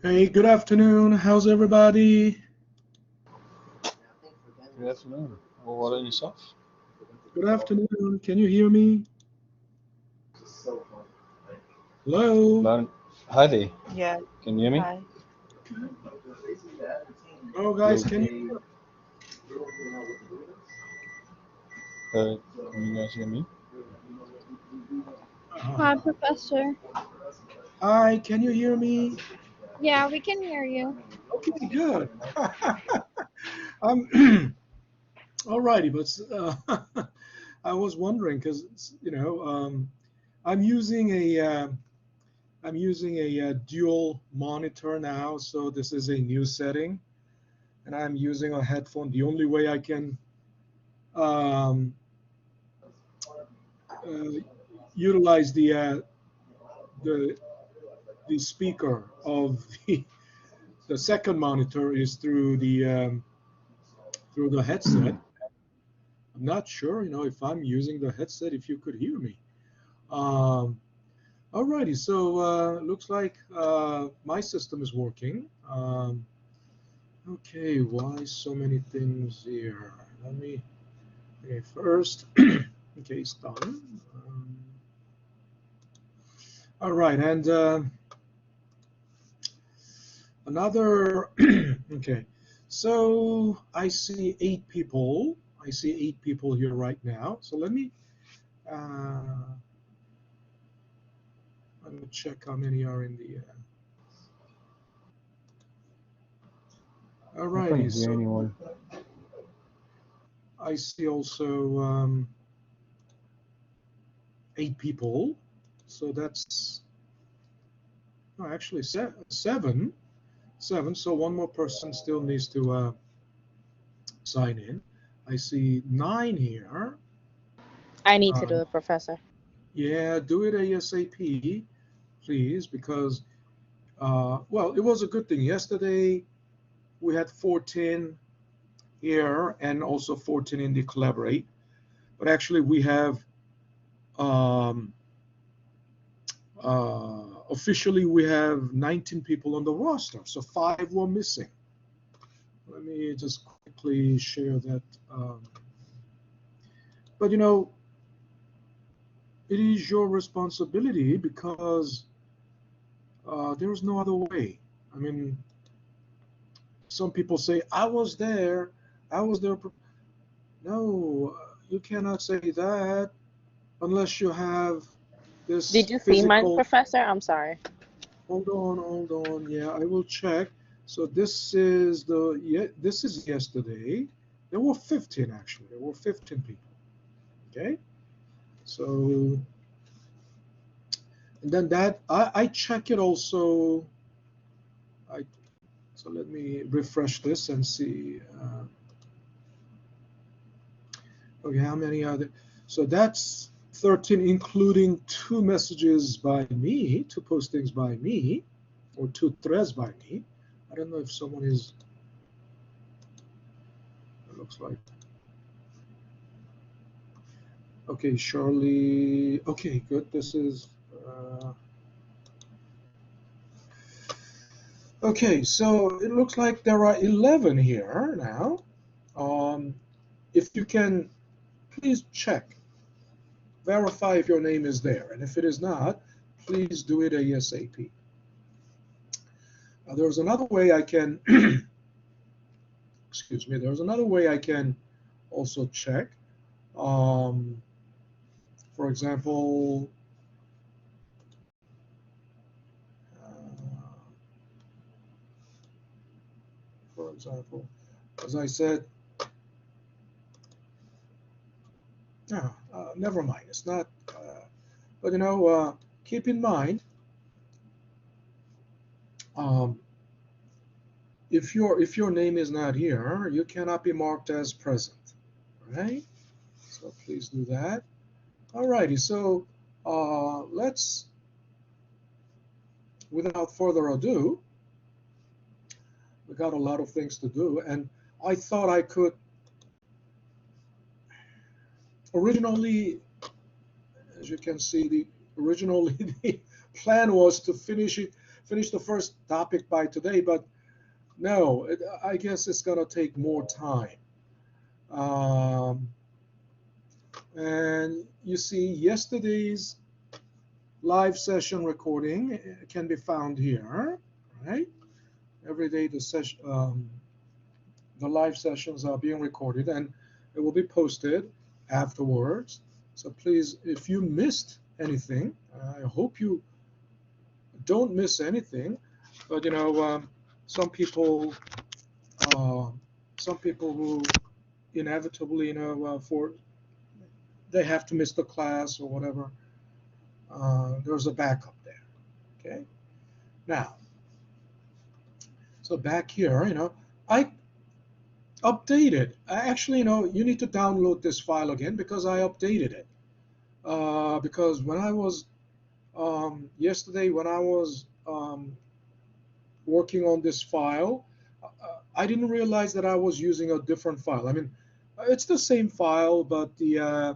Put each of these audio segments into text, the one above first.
Hey, good afternoon. How's everybody? Good afternoon. Well, what about yourself? Good afternoon. Can you hear me? Hello? Loud. Hi there. Yeah. Can you hear me? Hi. Oh, guys, Hello. can you? Can you guys hear me? Hi, Uh, Professor. Hi, can you hear me? Yeah, we can hear you. Okay, good. Um, Alrighty, but I was wondering because I'm using a dual monitor now, so this is a new setting, and I'm using a headphone. The only way I can um, uh, utilize the the speaker of the second monitor is through the headset. I'm not sure, if I'm using the headset, if you could hear me. Um, Alrighty, so looks like my system is working. Okay, why so many things here? Let me. Okay, first. Okay, it's done. All right, and another. Okay, so I see 8 people. I see 8 people here right now. So uh, let me check how many are in the. I Alrighty, can't hear so anyone. I see also 8 people. So that's actually seven. Seven. So one more person still needs to sign in. I see 9 here. I need to do Um, it, Professor. yeah, do it ASAP, please, because well, it was a good thing. Yesterday we had 14 here and also 14 in the collaborate, but actually we have um, officially we have 19 people on the roster, so 5 were missing. Let me just quickly share that. Um, but it is your responsibility because there's no other way. I mean, some people say, I was there, I was there. No, you cannot say that unless you have this Did you see mine, physical. Professor? I'm sorry. Hold on, hold on. Yeah, I will check. So this is this is yesterday. There were 15 actually. There were 15 people. Okay. So and then that I check it also. I so let me refresh this and see. Okay, how many are there? So that's 13, including 2 messages by me, 2 postings by me, or 2 threads by me. I don't know if someone is. It looks like. Okay, Charlie. Okay, good. This is. Okay, so it looks like there are 11 here now. Um, if you can, please check, verify if your name is there, and if it is not, please do it ASAP. There's another way I can. Excuse me. There's another way I can also check. Um, for example, uh, as I said, no, never mind. It's not. But keep in mind, um, if your name is not here, you cannot be marked as present, right? So please do that. Alrighty. So let's, without further ado, we got a lot of things to do, and I thought I could originally, as you can see, the originally the plan was to finish the first topic by today, but no, I guess it's gonna take more time. And you see, yesterday's live session recording can be found here, right? Every day the live sessions are being recorded and it will be posted afterwards. So please, if you missed anything, I hope you don't miss anything. But some people, uh, some people who inevitably, for they have to miss the class or whatever. There's a backup there. Okay. Now, so back here, I updated. Actually, you need to download this file again because I updated it. Because when I was yesterday, when I was working on this file, I didn't realize that I was using a different file. I mean, it's the same file, but the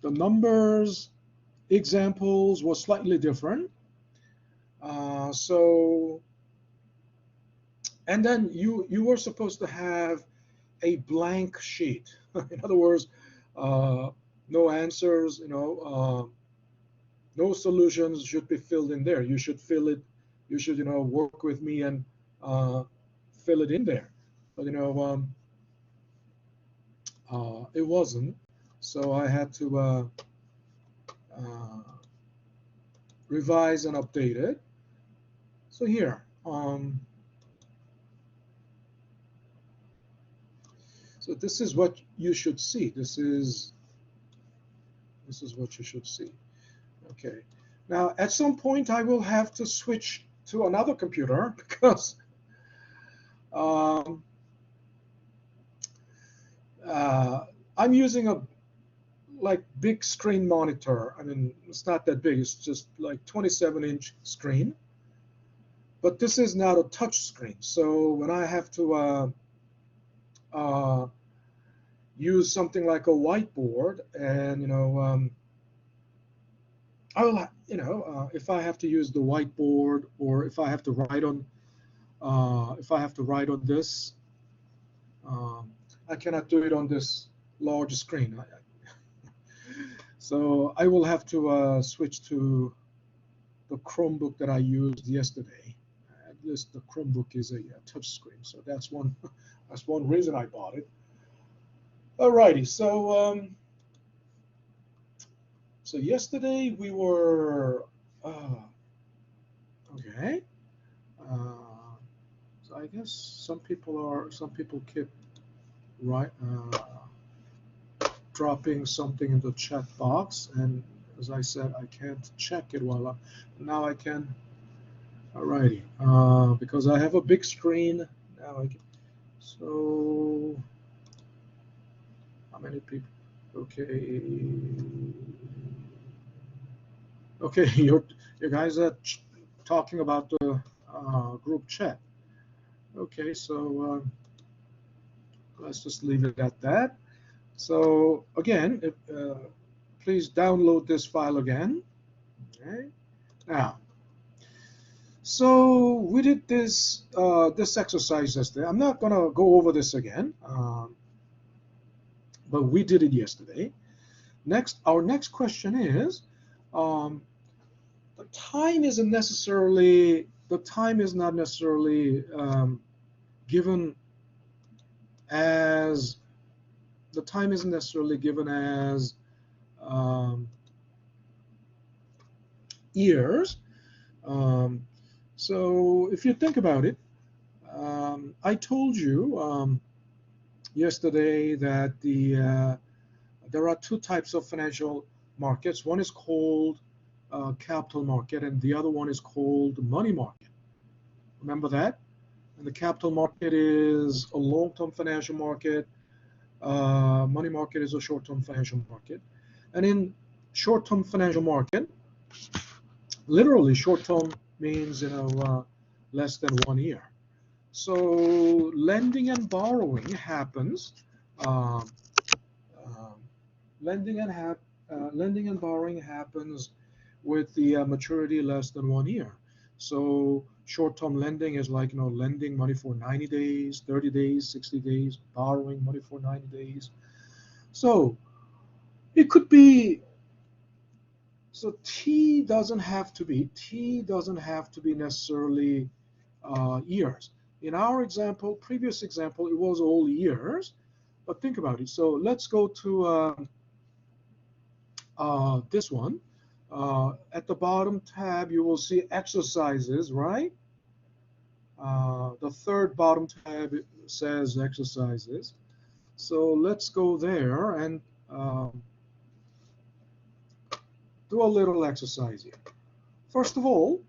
numbers examples were slightly different. So, and then you were supposed to have a blank sheet. In other words, no answers, no solutions should be filled in there. You should fill it. You should, work with me and fill it in there. But it wasn't. So I had to revise and update it. So here, so this is what you should see. This is what you should see. Okay. Now, at some point, I will have to switch to another computer because I'm using a big screen monitor. I mean, it's not that big. It's just like 27-inch screen. But this is not a touch screen. So when I have to use something like a whiteboard, and I will, if I have to use the whiteboard, or if I have to write on, this, I cannot do it on this large screen. So I will have to switch to the Chromebook that I used yesterday. At least the Chromebook is a touch screen, so that's one reason I bought it. Alrighty, so yesterday we were okay. So I guess some people keep dropping something in the chat box, and as I said, I can't check it now I can. Alrighty, because I have a big screen now. So how many people? Okay. Okay, you guys are talking about the group chat. Okay, so let's just leave it at that. So again, please download this file again. Okay. Now, so we did this exercise yesterday. I'm not gonna go over this again, but we did it yesterday. Our next question is, the time is not necessarily given as years. So if you think about it, I told you yesterday that there are two types of financial markets. One is called capital market, and the other one is called money market. Remember that? And the capital market is a long-term financial market. Money market is a short-term financial market. And in short-term financial market, literally short-term means less than 1 year. So lending and borrowing happens. Lending and borrowing happens with the maturity less than 1 year. So short-term lending is like, lending money for 90 days, 30 days, 60 days, borrowing money for 90 days. So it could be, so T doesn't have to be necessarily years. In our example, previous example, it was all years. But think about it. So let's go to this one. At the bottom tab, you will see exercises, right? The third bottom tab says exercises. So let's go there and do a little exercise here. First of all,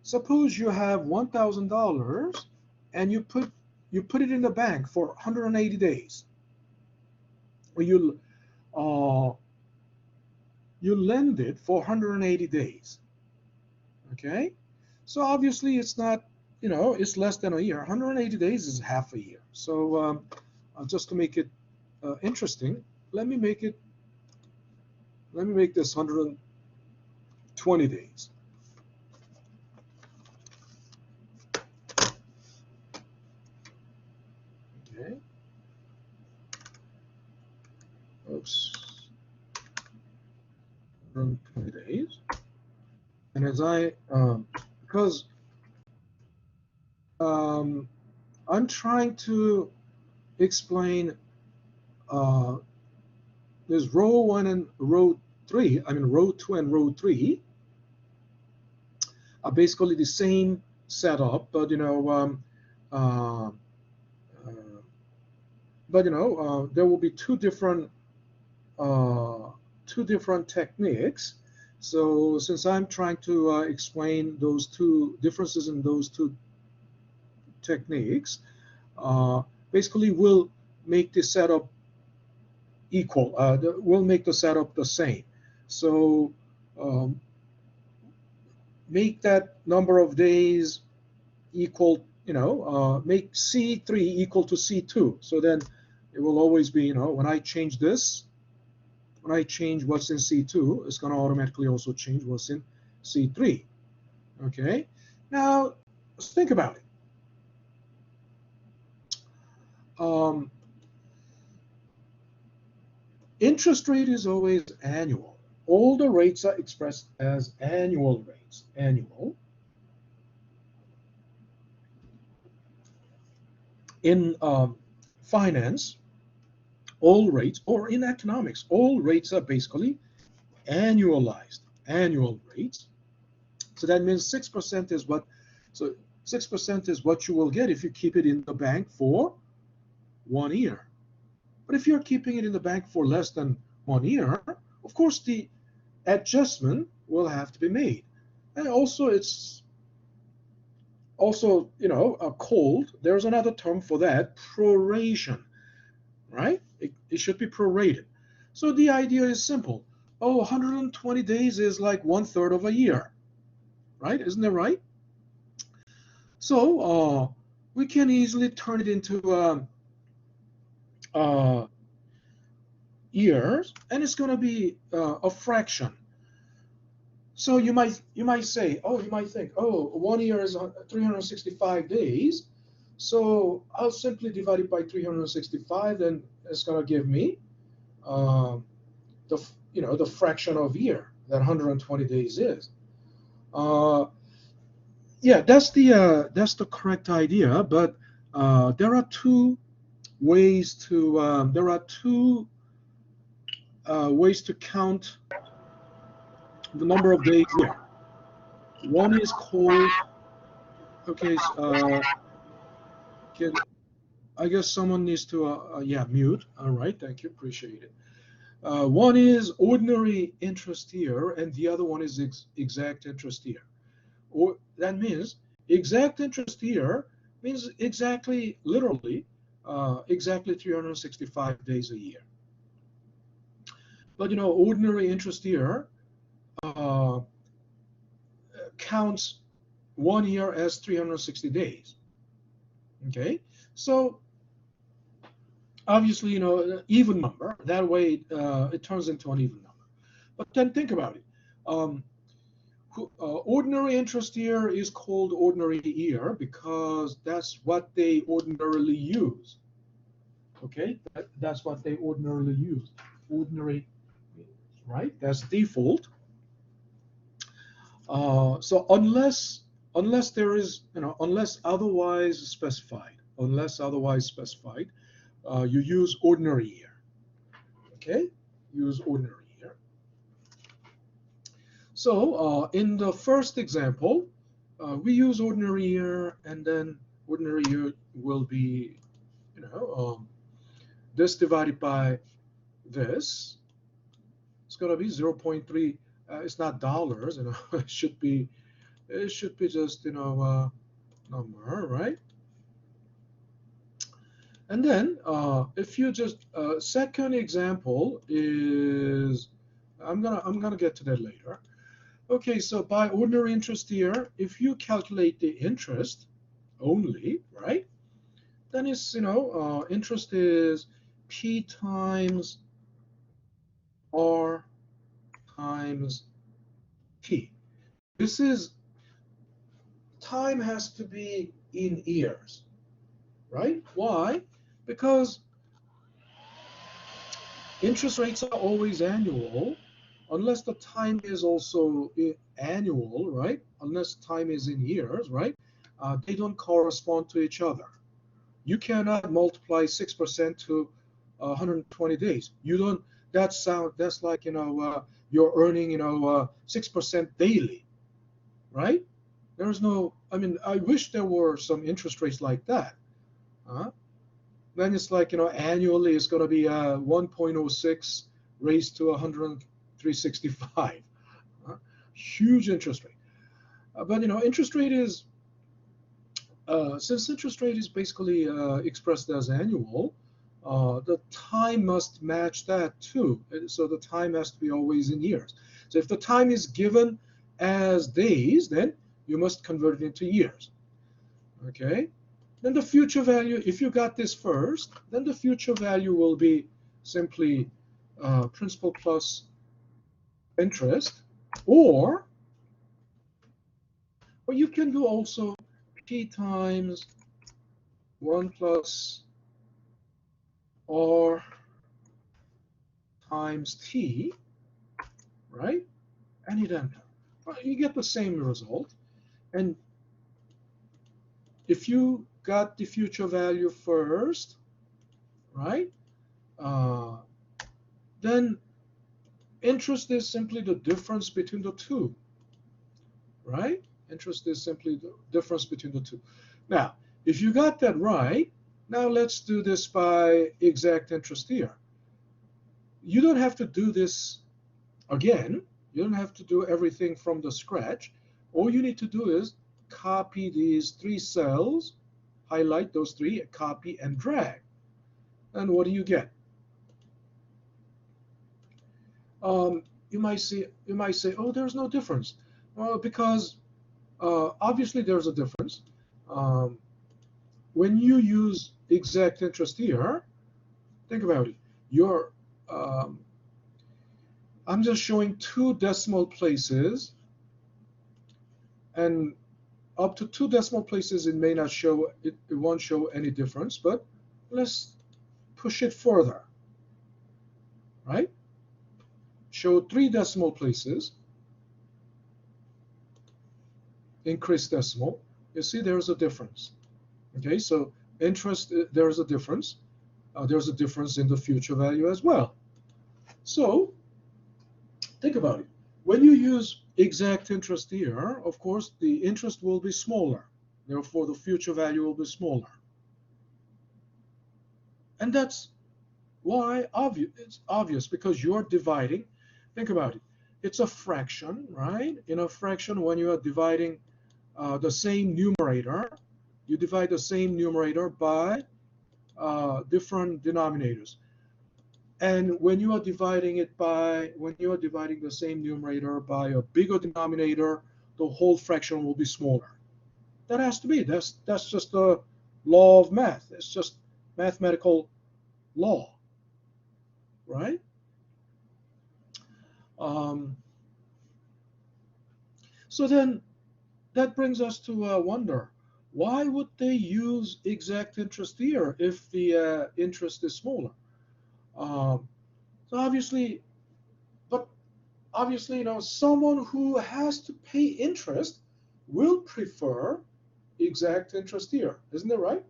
suppose you have $1,000 and you put it in the bank for 180 days. Or you lend it for 180 days. Okay? So obviously it's not, it's less than a year. 180 days is half a year. So just to make it interesting, let me make this 120 days. Okay. Oops. 120 days. And as because I'm trying to explain there's row 1 and row 3. I mean, row 2 and row 3 are basically the same setup, but there will be two different techniques. So since I'm trying to explain those two differences in those two techniques, basically we'll make the setup equal. We'll make the setup the same. So make that number of days equal, make C3 equal to C2. So then it will always be, when I change this, when I change what's in C2, it's going to automatically also change what's in C3. Okay? Now, let's think about it. Interest rate is always annual. All the rates are expressed as annual rates. Annual. In finance, all rates, or in economics, all rates are basically annualized, annual rates. So that means 6% is what, so 6% is what you will get if you keep it in the bank for 1 year. But if you're keeping it in the bank for less than 1 year, of course the adjustment will have to be made. And also it's also, called, there's another term for that, proration, right? It should be prorated. So the idea is simple. 120 days is like 1/3 of a year, right? Isn't that right? So we can easily turn it into years, and it's going to be a fraction. So you might say, you might think, 1 year is 365 days. So I'll simply divide it by 365, and it's going to give me the fraction of year that 120 days is. Yeah, that's the correct idea, but there are two ways to count the number of days here. One is called, okay, I guess someone needs to, mute. All right, thank you, appreciate it. One is ordinary interest year, and the other one is exact interest year. Or that means exact interest year means exactly, literally, exactly 365 days a year. But ordinary interest year counts 1 year as 360 days. Okay, so obviously, even number. That way, it turns into an even number. But then think about it. ordinary interest year is called ordinary year because that's what they ordinarily use. Okay, that's what they ordinarily use. Ordinary, right? That's default. So unless there is, unless otherwise specified, you use ordinary year. Okay, use ordinary year. So in the first example, we use ordinary year, and then ordinary year will be, this divided by this. It's going to be 0.3. It's not dollars, it should be just, number, right? And then if you just second example is, I'm gonna get to that later. Okay, so by ordinary interest year, if you calculate the interest only, right, then it's, interest is P times R times T. This is, time has to be in years, right? Why? Because interest rates are always annual, unless the time is also annual, right? Unless time is in years, right? They don't correspond to each other. You cannot multiply 6% to 120 days. You don't. That's like, you're earning, 6% daily, right? There's no. I mean, I wish there were some interest rates like that. Then it's like, annually it's going to be 1.06 raised to 103.65. Huge interest rate. But interest rate is, since interest rate is basically expressed as annual, the time must match that too. So the time has to be always in years. So if the time is given as days, then you must convert it into years. Okay? Then the future value, if you got this first, then the future value will be simply principal plus interest, or you can do also P times 1 plus R times T, right? And then you get the same result. And if you got the future value first, right, then interest is simply the difference between the two, right? Interest is simply the difference between the two. Now, if you got that right, now let's do this by exact interest year. You don't have to do this again. You don't have to do everything from the scratch. All you need to do is copy these three cells, highlight those three, copy and drag. And what do you get? You might say, oh, there's no difference. Well, because obviously there's a difference. When you use exact interest year, think about it. I'm just showing 2 decimal places, and up to 2 decimal places it may not show, it won't show any difference, but let's push it further, right? Show 3 decimal places, increase decimal, you see there's a difference. Okay, so interest, there's a difference. There's a difference in the future value as well. So think about it. When you use exact interest year, of course, the interest will be smaller. Therefore, the future value will be smaller. And that's why it's obvious, because you're dividing. Think about it. It's a fraction, right? In a fraction, when you are dividing the same numerator, you divide the same numerator by different denominators. And when you are dividing the same numerator by a bigger denominator, the whole fraction will be smaller. That has to be. That's just the law of math. It's just mathematical law, right? So then that brings us to wonder, why would they use exact interest here if the interest is smaller? So obviously, someone who has to pay interest will prefer exact interest here, isn't it right?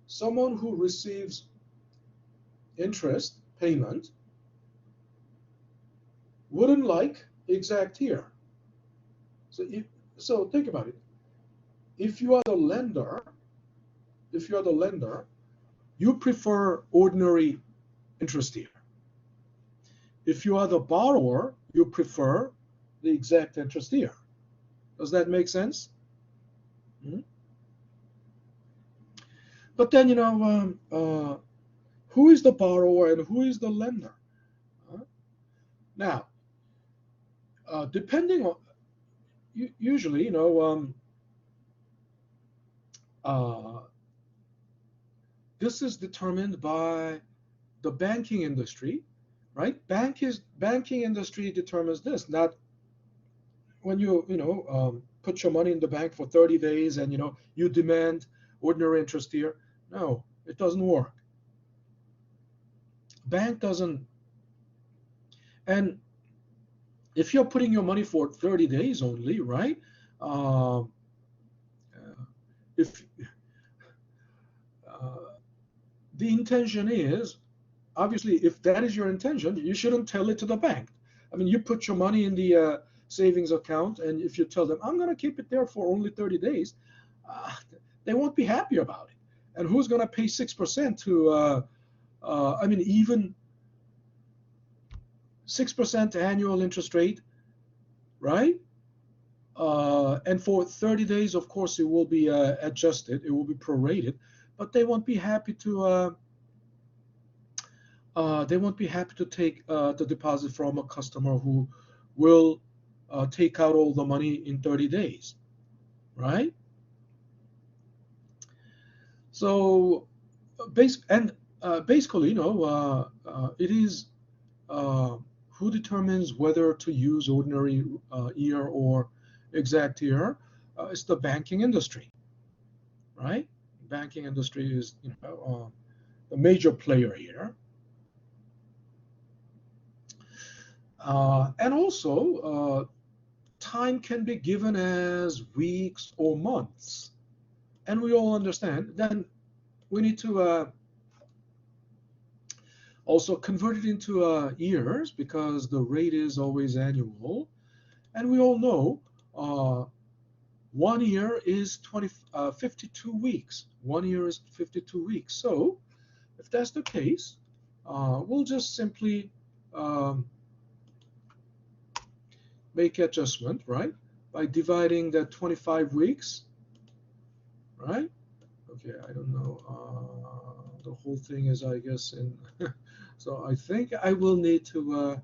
Someone who receives interest payment wouldn't like exact here. So think about it. If you are the lender, you prefer ordinary interest here. If you are the borrower, you prefer the exact interest here. Does that make sense? Hmm? But then, who is the borrower and who is the lender? Now, depending on, usually, this is determined by the banking industry, right? Banking industry determines this. Not when you put your money in the bank for 30 days and you demand ordinary interest here. No, it doesn't work. Bank doesn't. And if you're putting your money for 30 days only, right? If the intention is, obviously, if that is your intention, you shouldn't tell it to the bank. I mean, you put your money in the savings account, and if you tell them, I'm going to keep it there for only 30 days, they won't be happy about it. And who's going to pay 6% to, even 6% annual interest rate, right? And for 30 days, of course, it will be adjusted. It will be prorated, but they won't be happy to take the deposit from a customer who will take out all the money in 30 days, right? So basically, it is who determines whether to use ordinary year or exact year. It's the banking industry, right? Banking industry is the major player here. And also, time can be given as weeks or months. And we all understand. Then we need to also convert it into years because the rate is always annual. And we all know 1 year is 52 weeks. 1 year is 52 weeks. So if that's the case, we'll just simply make adjustment, right? By dividing that 25 weeks, right? Okay, I don't know. The whole thing is, I guess, in. So I think I will need to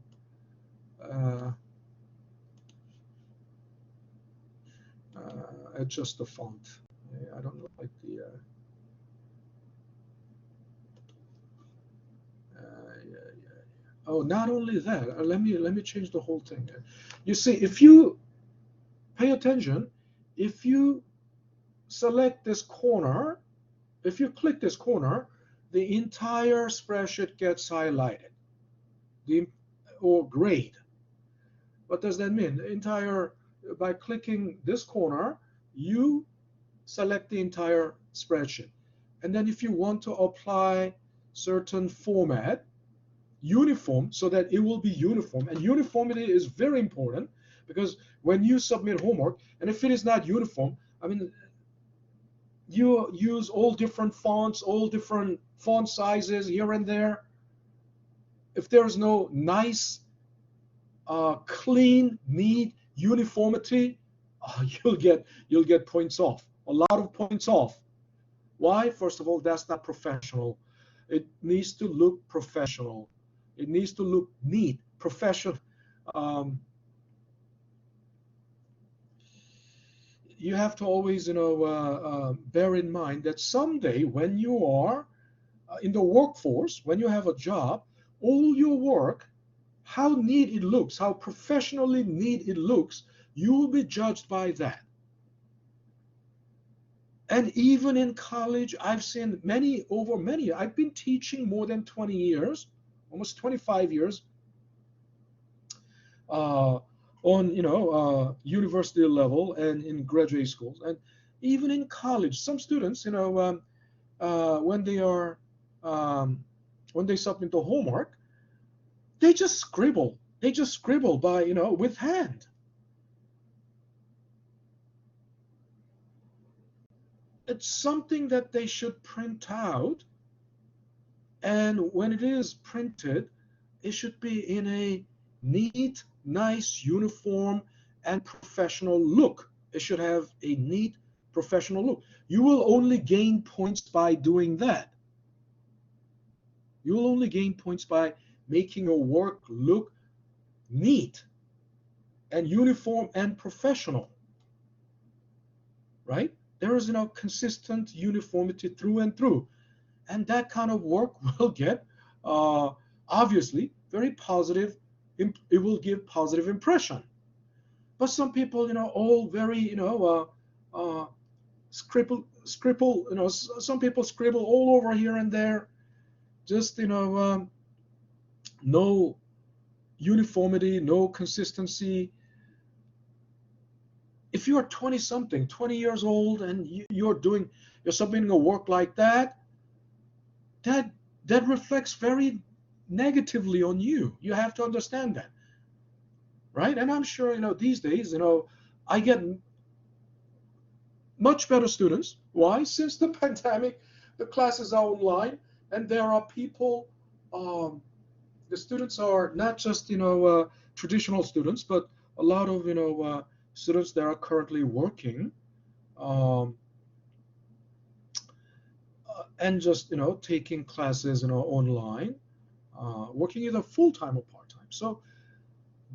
adjust the font. I don't like the. Oh, not only that. Let me change the whole thing. You see, if you pay attention, if you select this corner, if you click this corner, the entire spreadsheet gets highlighted, or grayed. What does that mean? By clicking this corner, you select the entire spreadsheet. And then if you want to apply certain format, uniform, so that it will be uniform. And uniformity is very important because when you submit homework, and if it is not uniform, I mean, you use all different fonts, all different font sizes here and there. If there is no nice, clean, neat uniformity, you'll get points off, a lot of points off. Why? First of all, that's not professional. It needs to look professional. It needs to look neat, professional. You have to always, bear in mind that someday when you are in the workforce, when you have a job, all your work, how neat it looks, how professionally neat it looks, You will be judged by that. And even in college, I've seen I've been teaching more than 20 years, almost 25 years, on university level and in graduate schools, and even in college. Some students, when they are when they submit the homework, they just scribble. They just scribble by with hand. It's something that they should print out, and when it is printed, it should be in a neat, nice, uniform, and professional look. It should have a neat, professional look. You will only gain points by doing that. You will only gain points by making your work look neat and uniform and professional, right? There is consistent uniformity through and through, and that kind of work will get obviously very positive. It will give positive impression. But some people, all very scribble. Some people scribble all over here and there. Just no uniformity, no consistency. If you're 20 something, 20 years old, and you're submitting a work like that, that reflects very negatively on you. You have to understand that, right? And I'm sure these days, I get much better students. Why? Since the pandemic, the classes are online, and there are people. The students are not just traditional students, but a lot of students that are currently working, and just taking classes online, working either full-time or part-time. So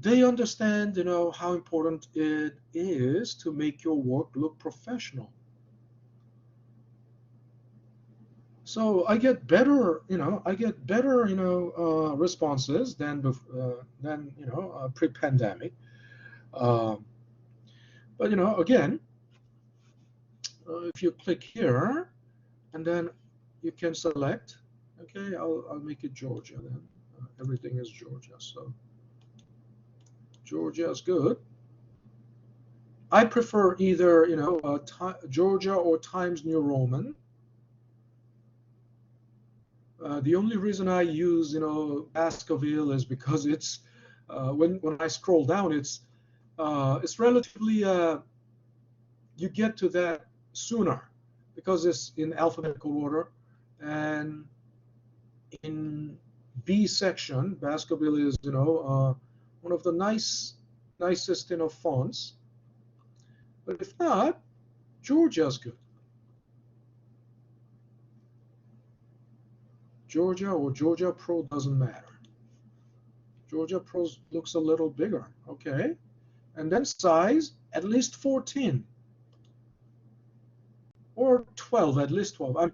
they understand how important it is to make your work look professional. So I get better responses than pre-pandemic. But again, if you click here, and then you can select. Okay, I'll make it Georgia then. Everything is Georgia, so Georgia is good. I prefer either Georgia or Times New Roman. The only reason I use Baskerville is because it's when I scroll down, it's relatively you get to that sooner because it's in alphabetical order, and in B section, Baskerville is one of the nicest fonts. But if not, Georgia's good. Georgia or Georgia Pro doesn't matter. Georgia Pro looks a little bigger. Okay, and then size at least 14 or 12, at least 12.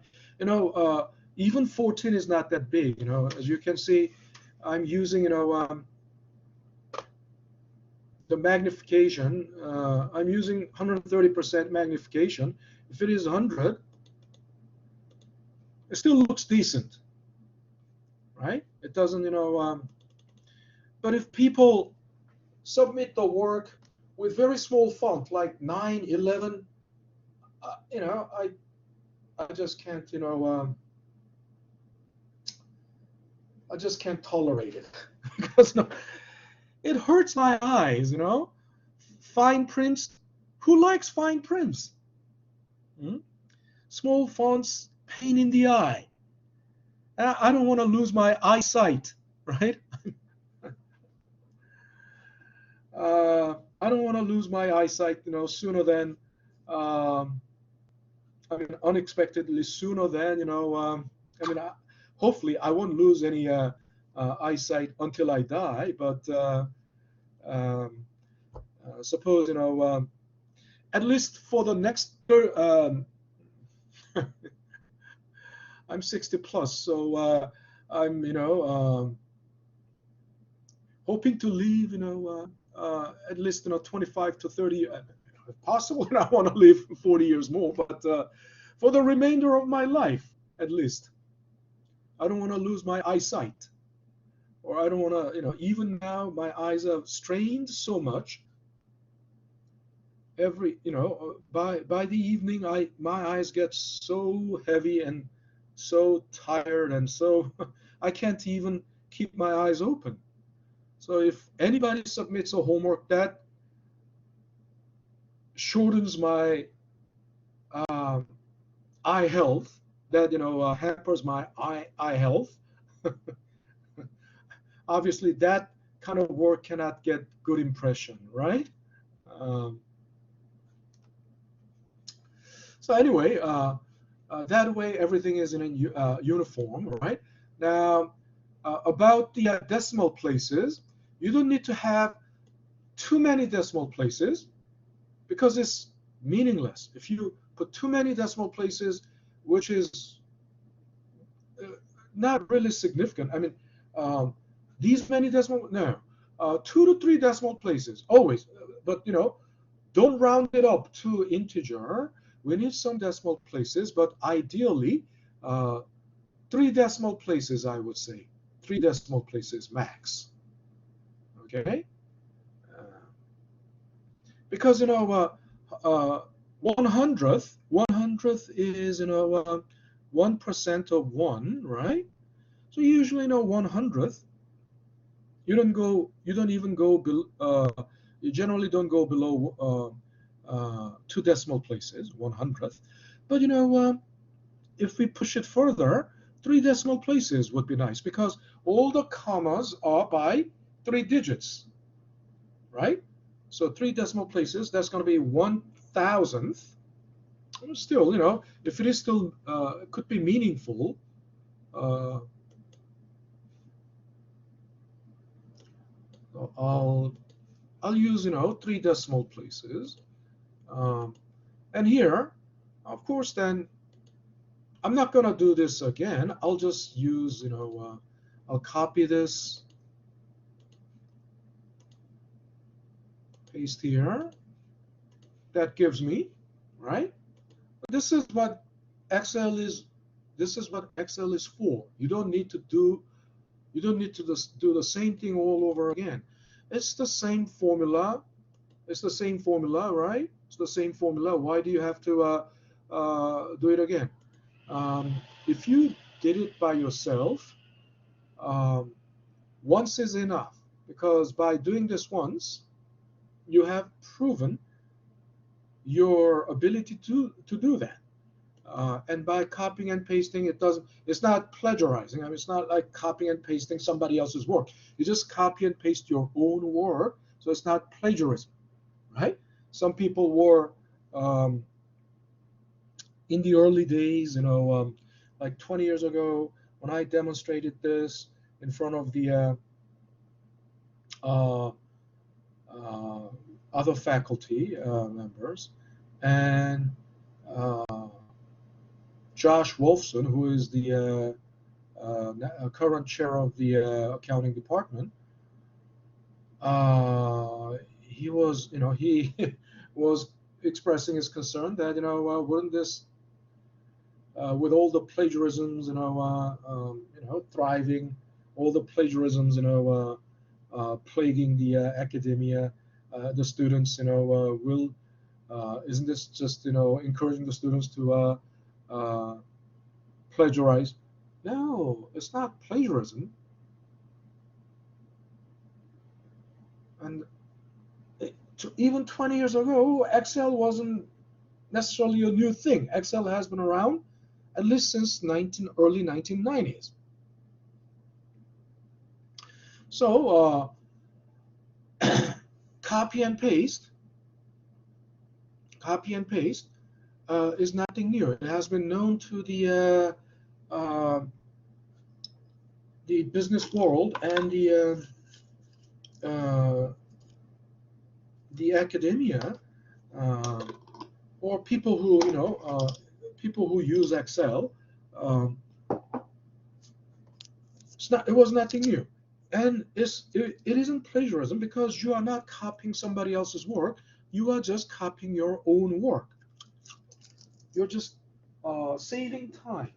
Even 14 is not that big. As you can see, I'm using the magnification. I'm using 130% magnification. If it is 100, it still looks decent, right? It doesn't, but if people submit the work with very small font, like 9, 11, I just can't, I just can't tolerate it because it hurts my eyes, Fine prints. Who likes fine prints? Small fonts, pain in the eye. I don't want to lose my eyesight, right? I don't want to lose my eyesight, sooner than, unexpectedly sooner than, hopefully I won't lose any eyesight until I die, but suppose, at least for the next, I'm 60 plus, so I'm, hoping to live, at least 25 to 30, if possible, and I want to live 40 years more, but for the remainder of my life, at least. I don't want to lose my eyesight, or I don't want to, even now my eyes are strained so much. By the evening, my eyes get so heavy and so tired, and so I can't even keep my eyes open. So if anybody submits a homework that shortens my eye health, that hampers my eye health, obviously that kind of work cannot get good impression, right? Um, so anyway, that way everything is in a uniform, right? Now, about the decimal places, you don't need to have too many decimal places because it's meaningless. If you put too many decimal places, which is not really significant. I mean, these many decimal, no, 2 to 3 decimal places always. But don't round it up to integer. We need some decimal places, but ideally, 3 decimal places, I would say. 3 decimal places max. Okay? Because 100th is 1% of 1, right? So usually 100th, you don't even go you generally don't go below 2 decimal places, 100th. But if we push it further, 3 decimal places would be nice because all the commas are by 3 digits, right? So 3 decimal places, that's going to be 1,000th. Still, if it is still, it could be meaningful. I'll use 3 decimal places, and here, of course, then I'm not gonna do this again. I'll just use I'll copy this, paste here. That gives me, right? This is what Excel is. This is what Excel is for. You don't need to do the same thing all over again. It's the same formula. It's the same formula, right? It's the same formula. Why do you have to do it again? If you did it by yourself, once is enough, because by doing this once, you have proven your ability to do that. And by copying and pasting, it's not plagiarizing. I mean, it's not like copying and pasting somebody else's work. You just copy and paste your own work, so it's not plagiarism, right? Some people were, in the early days, like 20 years ago, when I demonstrated this in front of the other faculty members, and Josh Wolfson, who is the current chair of the accounting department, he was, he was expressing his concern that, wouldn't this, with all the plagiarisms, thriving, all the plagiarisms, plaguing the academia, the students, will, isn't this just, encouraging the students to plagiarize? No, it's not plagiarism. And even 20 years ago, Excel wasn't necessarily a new thing. Excel has been around at least since early 1990s. So copy and paste is nothing new. It has been known to the business world and the academia, or people who use Excel. It was nothing new. And it isn't plagiarism because you are not copying somebody else's work. You are just copying your own work. You're just saving time,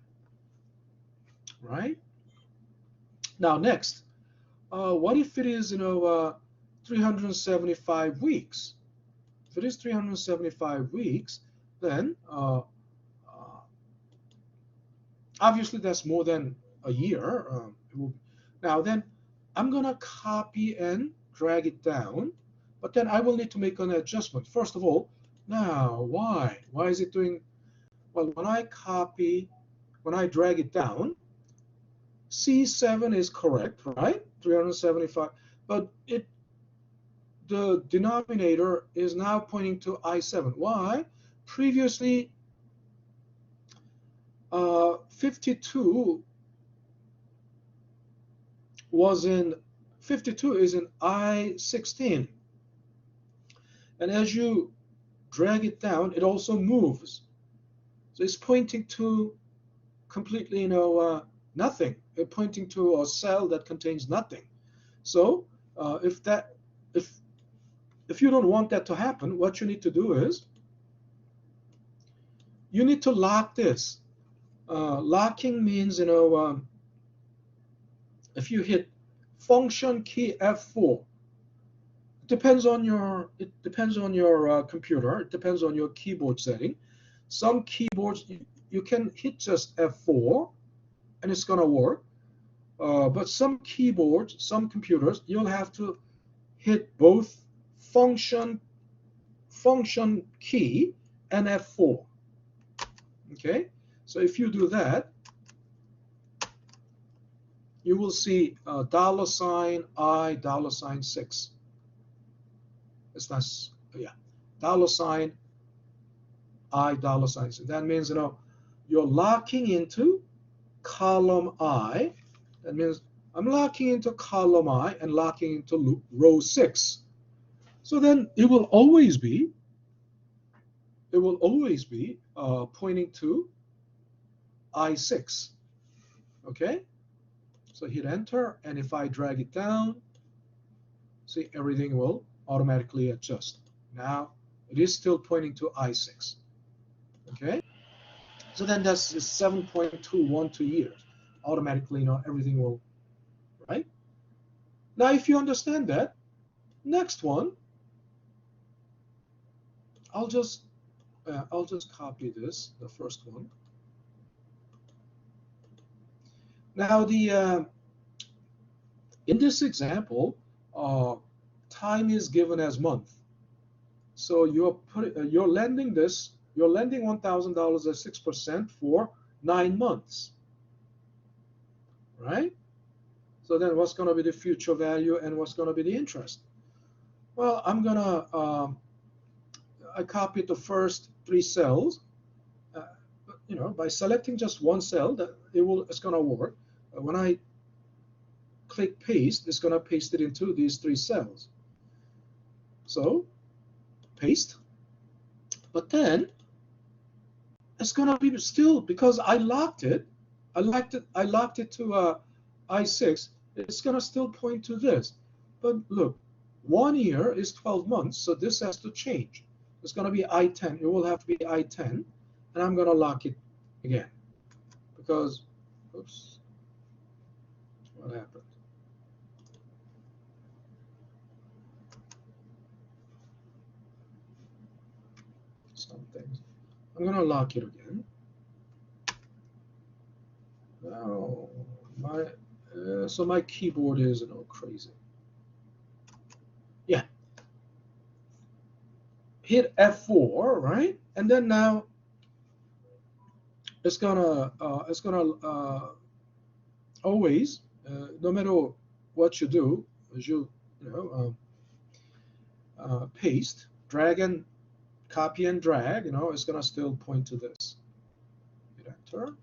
right? Now, next, what if it is, 375 weeks? If it is 375 weeks, then obviously that's more than a year. Now then, I'm going to copy and drag it down, but then I will need to make an adjustment. First of all, now why? Why is it doing? Well, when I drag it down, C7 is correct, right? 375, but the denominator is now pointing to I7. Why? Previously, 52 is in I16. And as you drag it down, it also moves. So it's pointing to completely, nothing. It's pointing to a cell that contains nothing. So if you don't want that to happen, what you need to do is you need to lock this. Locking means, if you hit function key F4, it depends on your computer. It depends on your keyboard setting. Some keyboards you can hit just F4 and it's gonna work. But some keyboards, some computers, you'll have to hit both function key and F4. Okay, so if you do that, you will see $I $6. It's not, yeah, $I $6. That means you're locking into column I. That means I'm locking into column I and locking into row 6. So then it will always be pointing to I6. Okay, so hit enter, and if I drag it down, see, everything will automatically adjust. Now it is still pointing to I6. Okay, so then that's 7.212 years. Automatically, everything will, right? Now, if you understand that, next one, I'll just copy this, the first one. Now, in this example, time is given as month. So you're lending $1,000 at 6% for 9 months, right? So then what's going to be the future value and what's going to be the interest? Well, I'm going to, I copied the first 3 cells. By selecting just one cell, it's going to work. When I click paste, it's going to paste it into these 3 cells. So paste, but then it's going to be still, because I locked it to I6, it's going to still point to this. But look, 1 year is 12 months, so this has to change. It's going to be I10. It will have to be I10, and I'm going to lock it again because, oops, what happened? Something. I'm going to lock it again. Now, so my keyboard is crazy. Yeah. Hit F4, right? And then now it's gonna always, no matter what you do, as you paste, drag and copy and drag, it's gonna still point to this. Hit enter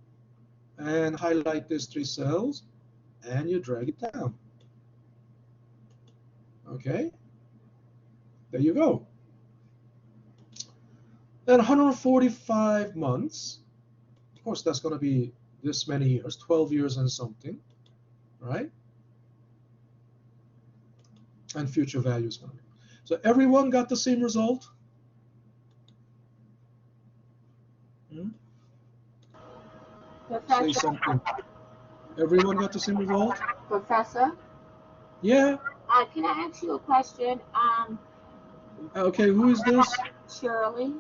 and highlight these 3 cells, and you drag it down. Okay, there you go. Then 145 months, of course, that's going to be this many years, 12 years and something, right? and future value is going to be. So everyone got the same result? Say something. Everyone got the same result? Professor? Yeah. Can I ask you a question? Okay, who is this? Shirley.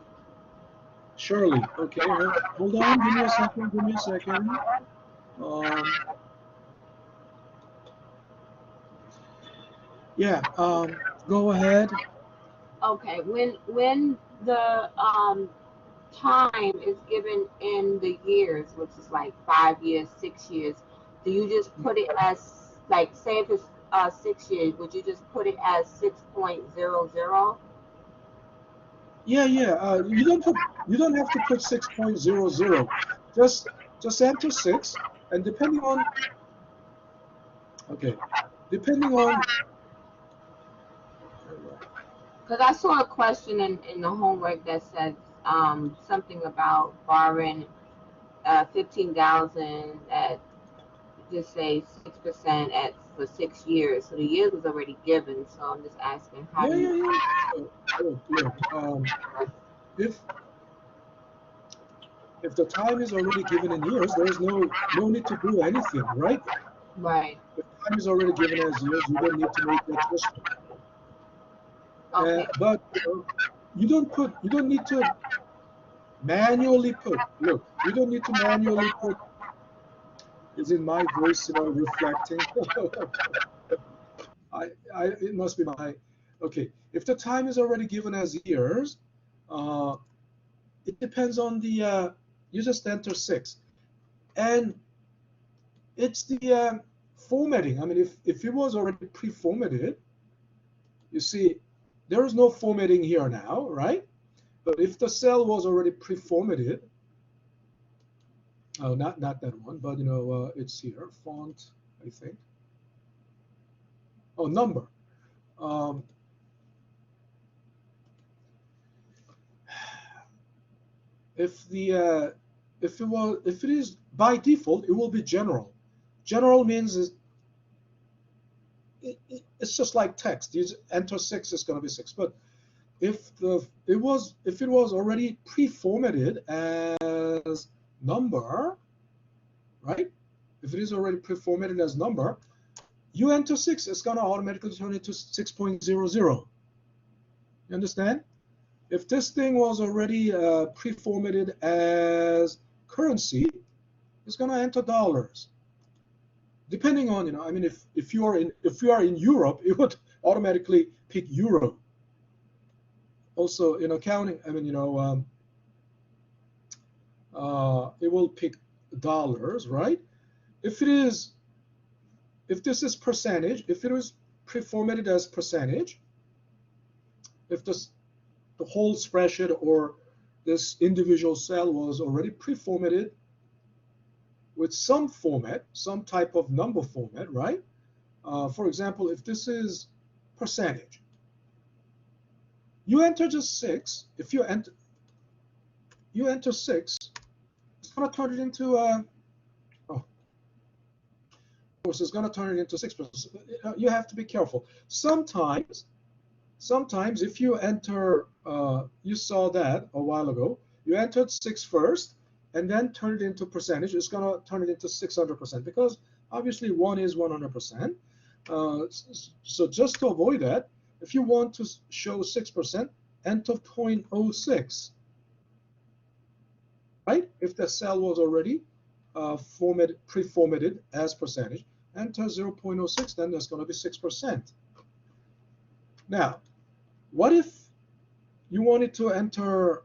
Shirley. Okay, hold on. Give me a second. Yeah. Go ahead. Okay. When the time is given in the years, which is like 5 years, 6 years, do you just put it as, like, say if it's 6 years, would you just put it as 6.00? Yeah. You don't have to put 6.00. Just enter 6, and depending on Because I saw a question in the homework that said something about borrowing $15,000 at, just say, 6% for 6 years. So the years was already given. So I'm just asking how do you. Look, if the time is already given in years, there's no need to do anything, right? Right. If time is already given as years, you don't need to make the adjustment. Okay. But you don't need to manually put. Look, you don't need to manually put. Is in my voice, reflecting? It must be my. Okay, if the time is already given as years, it depends on the. You just enter 6, and it's the formatting. I mean, if it was already pre-formatted, you see, there is no formatting here now, right? But if the cell was already pre-formatted, oh, not that one, but it's here, font, I think. Oh, number. If it is by default, it will be general. General means it's just like text. You enter 6, it's going to be 6. But if it was already pre-formatted as number, right? If it is already pre-formatted as number, you enter 6, it's going to automatically turn into 6.00. You understand? If this thing was already pre-formatted as currency, it's going to enter dollars. Depending on, I mean, if you are in Europe, it would automatically pick euro. Also in accounting, I mean, it will pick dollars, right? If this is percentage, if it was pre-formatted as percentage, if the whole spreadsheet or this individual cell was already pre-formatted with some format, some type of number format, right? For example, if this is percentage, you enter just 6. If you enter 6, it's going to turn it into of course, it's going to turn it into 6%. You have to be careful. Sometimes if you enter, you saw that a while ago, you entered 6 first and then turn it into percentage, it's going to turn it into 600% because obviously 1 is 100%. So just to avoid that, if you want to show 6%, enter 0.06, right? If the cell was already pre-formatted as percentage, enter 0.06, then there's going to be 6%. Now, what if you wanted to enter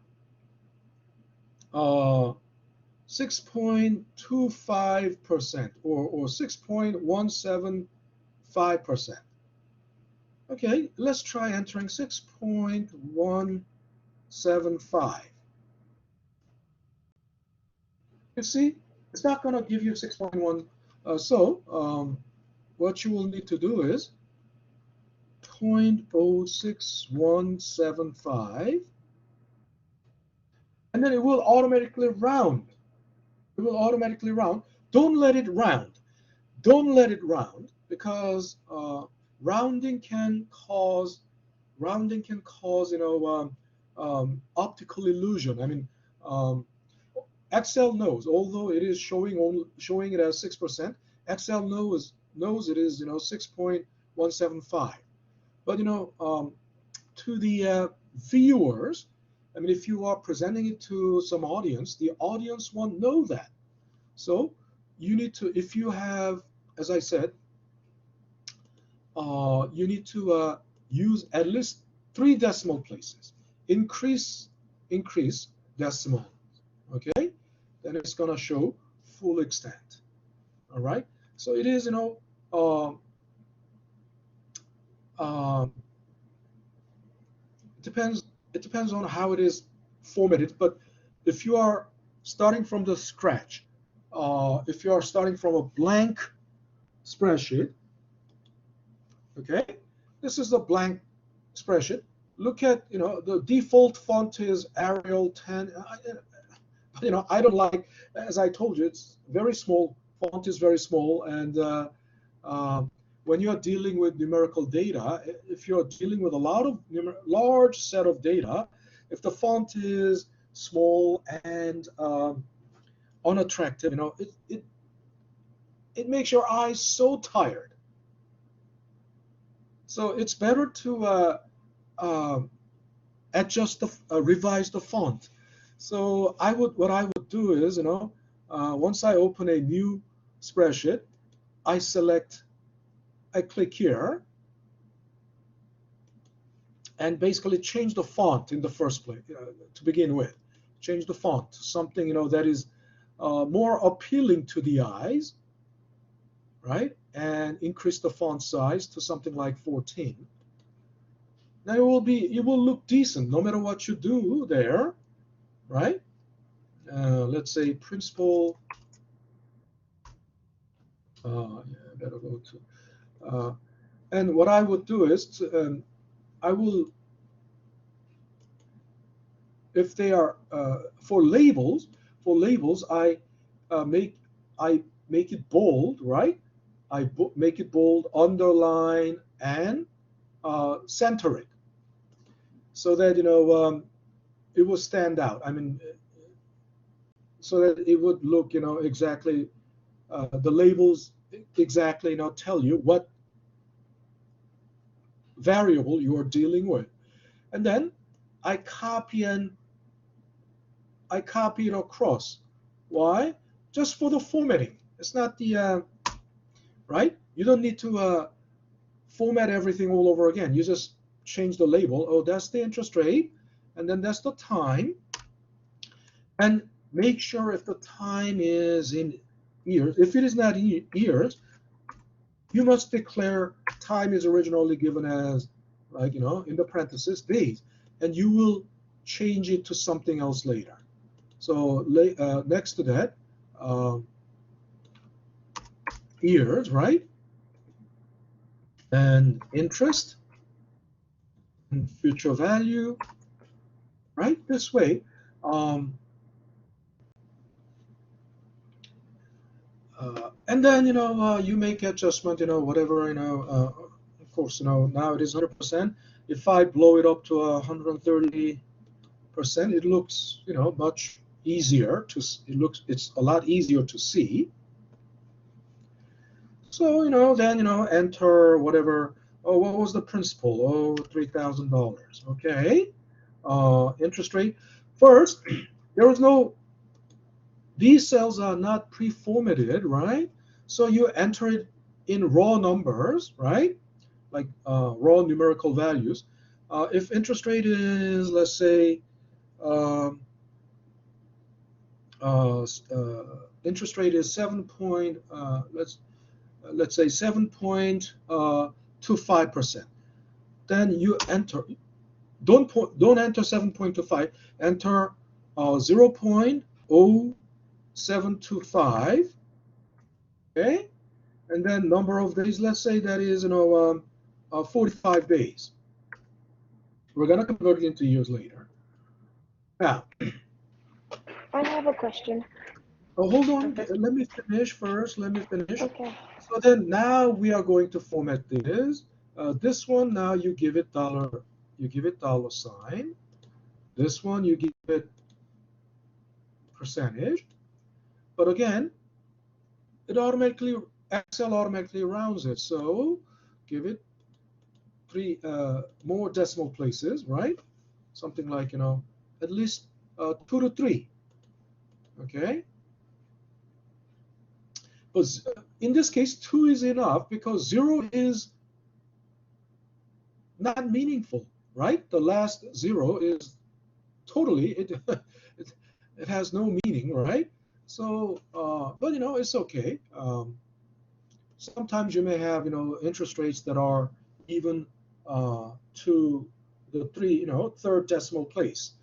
6.25% or 6.175%? Okay, let's try entering 6.175. You see, it's not going to give you 6.1. What you will need to do is 0.06175, and then it will automatically round. It will automatically round. Don't let it round. Don't let it round because rounding can cause optical illusion. I mean, Excel knows, although it is showing it as 6%, Excel knows it is 6.175. But to the viewers, I mean, if you are presenting it to some audience, the audience won't know that. So you need to, if you have, as I said, you need to use at least 3 decimal places. Increase decimal. Okay, then it's gonna show full extent. All right. So it is, it depends on how it is formatted. But if you are starting from the scratch, if you are starting from a blank spreadsheet, okay, this is a blank spreadsheet. Look at, the default font is Arial 10. I don't like, as I told you, it's very small. Font is very small, and when you are dealing with numerical data, if you're dealing with a large set of data, if the font is small and unattractive, it makes your eyes so tired. So it's better to revise the font. So what I would do is, once I open a new spreadsheet, I click here and basically change the font in the first place to begin with. Change the font to something that is more appealing to the eyes, right? And increase the font size to something like 14. Now it will look decent no matter what you do there, right? Let's say principal. Better go to. And what I would do is, if they are for labels, I make it bold, right? I make it bold, underline, and center it, so that it will stand out. I mean, so that it would look exactly the labels exactly tell you what variable you are dealing with. And then I copy it across. Why? Just for the formatting. It's not the right? You don't need to format everything all over again. You just change the label. Oh, that's the interest rate, and then that's the time. And make sure if the time is in years. If it is not in years, you must declare time is originally given as, like, in the parentheses, days, and you will change it to something else later. So next to that, years, right? And interest and future value, right? This way. And then you make adjustment, whatever, of course, now it is 100%. If I blow it up to 130%, it looks much easier to, it's a lot easier to see. So then enter whatever. Oh, what was the principal? Oh, $3,000. Okay. Interest rate. First, there was no, these cells are not pre-formatted, right? So you enter it in raw numbers, right? Like raw numerical values. If interest rate is, let's say, interest rate is 7 point, let's say 7.25%. Then you enter, don't enter 7.25, enter 0.0725, okay? And then number of days, let's say that is 45 days. We're gonna convert it into years later. Now, I have a question. oh, hold on, let me finish first. Let me finish. Okay. So then now we are going to format this This one now you give it dollar sign. This one you give it percentage. But again, Excel automatically rounds it. So give it three more decimal places, right? Something like, at least 2 to 3. Okay. But in this case, 2 is enough because 0 is not meaningful, right? The last 0 is totally, it has no meaning, right? So, but it's okay. Sometimes you may have, interest rates that are even to the third decimal place.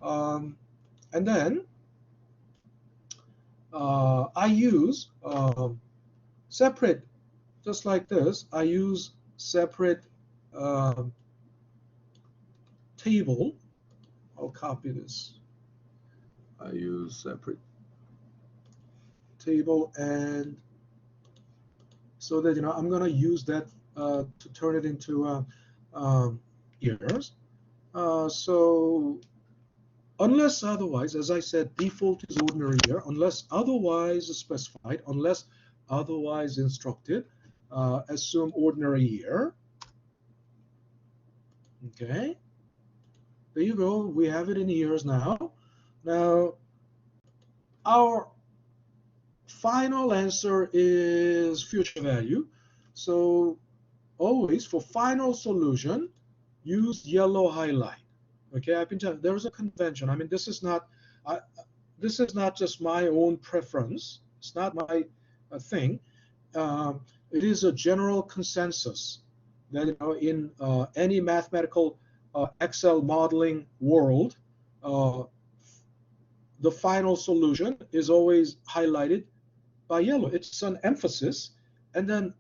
And then I use separate, just like this, I use separate table. I'll copy this. I use separate table, and so that I'm going to use that to turn it into years. So unless otherwise, as I said, default is ordinary year. Unless otherwise specified, unless otherwise instructed, assume ordinary year. Okay. There you go. We have it in years now. Now, our final answer is future value. So always for final solution, use yellow highlight. Okay, I've been telling there's a convention. I mean, this is not just my own preference. It's not my thing. It is a general consensus that in any mathematical Excel modeling world, the final solution is always highlighted by yellow. It's an emphasis, and then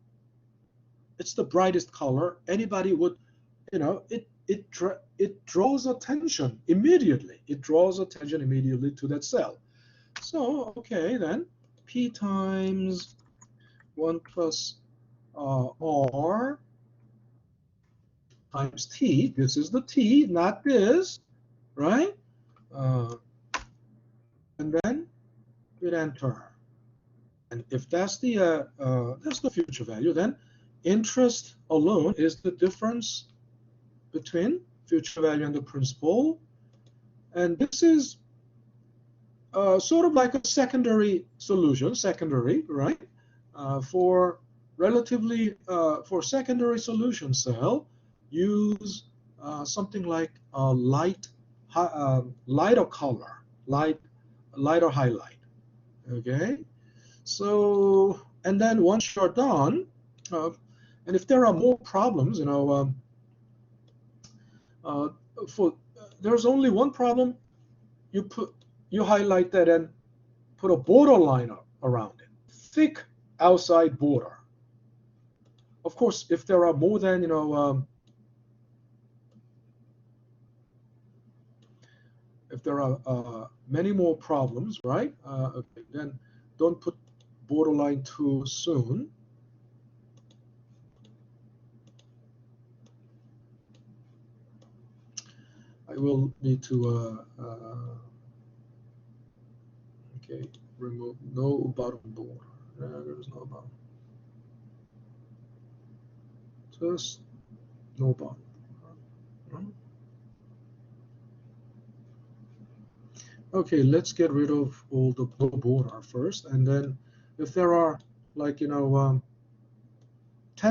it's the brightest color. Anybody would, it draws attention immediately. It draws attention immediately to that cell. So okay, then P times 1 plus R times T. This is the T, not this, right? And then hit enter. And if that's the future value, then interest alone is the difference between future value and the principal. And this is sort of like a secondary solution, right? For secondary solution cell, use something like a lighter color, lighter highlight. Okay. So, and then once you're done, and if there are more problems, there's only one problem. You highlight that and put a border line around it, thick outside border. Of course, if there are more than if there are many more problems, right? Okay, then don't put borderline too soon. I will need to okay, remove no bottom border. There is no bottom. Just no bottom. Okay, let's get rid of all the border first, and then if there are 10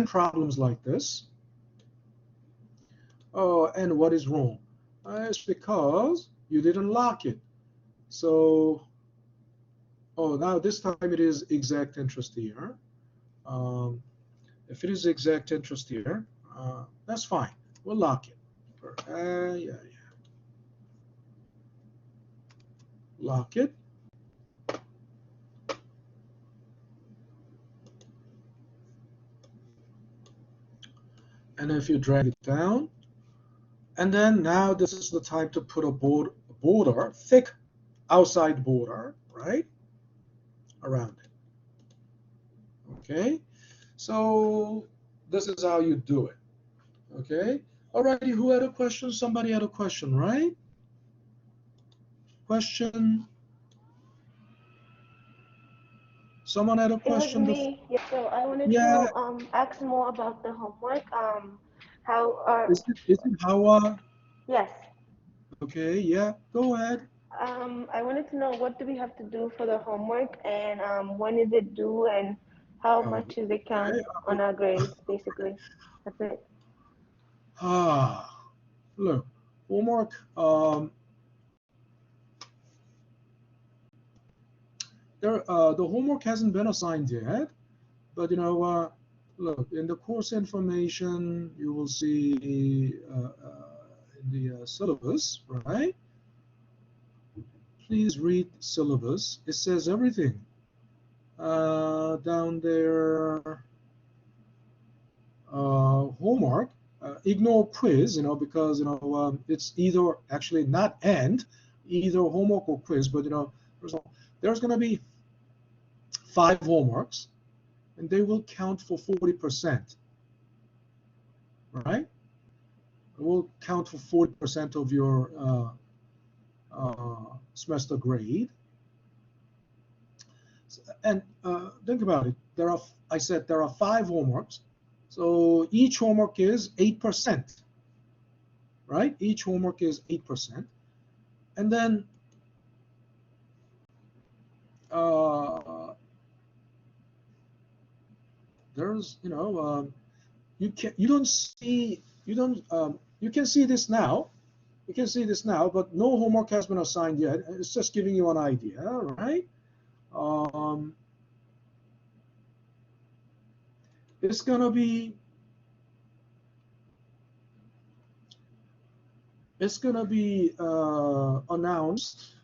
problems like this, oh, and what is wrong? It's because you didn't lock it. So, oh, now this time it is exact interest year. If it is exact interest year, that's fine. We'll lock it. Yeah. Lock it. And if you drag it down, and then now this is the time to put a border, thick outside border, right, around it. Okay, so this is how you do it. Okay. Alrighty, who had a question? Somebody had a question, right? Question. Someone had a It was question. me. Yeah, so I wanted Yeah. to ask more about the homework. How are Is it Hawa? yes. Okay. Yeah. Go ahead. I wanted to know what do we have to do for the homework and when is it due and how much is it count Okay. on our grades, basically. That's it. Ah. Look. Homework. The homework hasn't been assigned yet, but look, in the course information, you will see in the syllabus, right? Please read syllabus. It says everything. Down there, homework. Ignore quiz, because it's either actually not and either homework or quiz, but there's going to be 5 homeworks, and they will count for 40%, right? It will count for 40% of your semester grade. And think about it. I said there are 5 homeworks, so each homework is 8%, right? Each homework is 8%, and then uh, there's you can see this now. You can see this now, but no homework has been assigned yet. It's just giving you an idea, right? Um, it's gonna be announced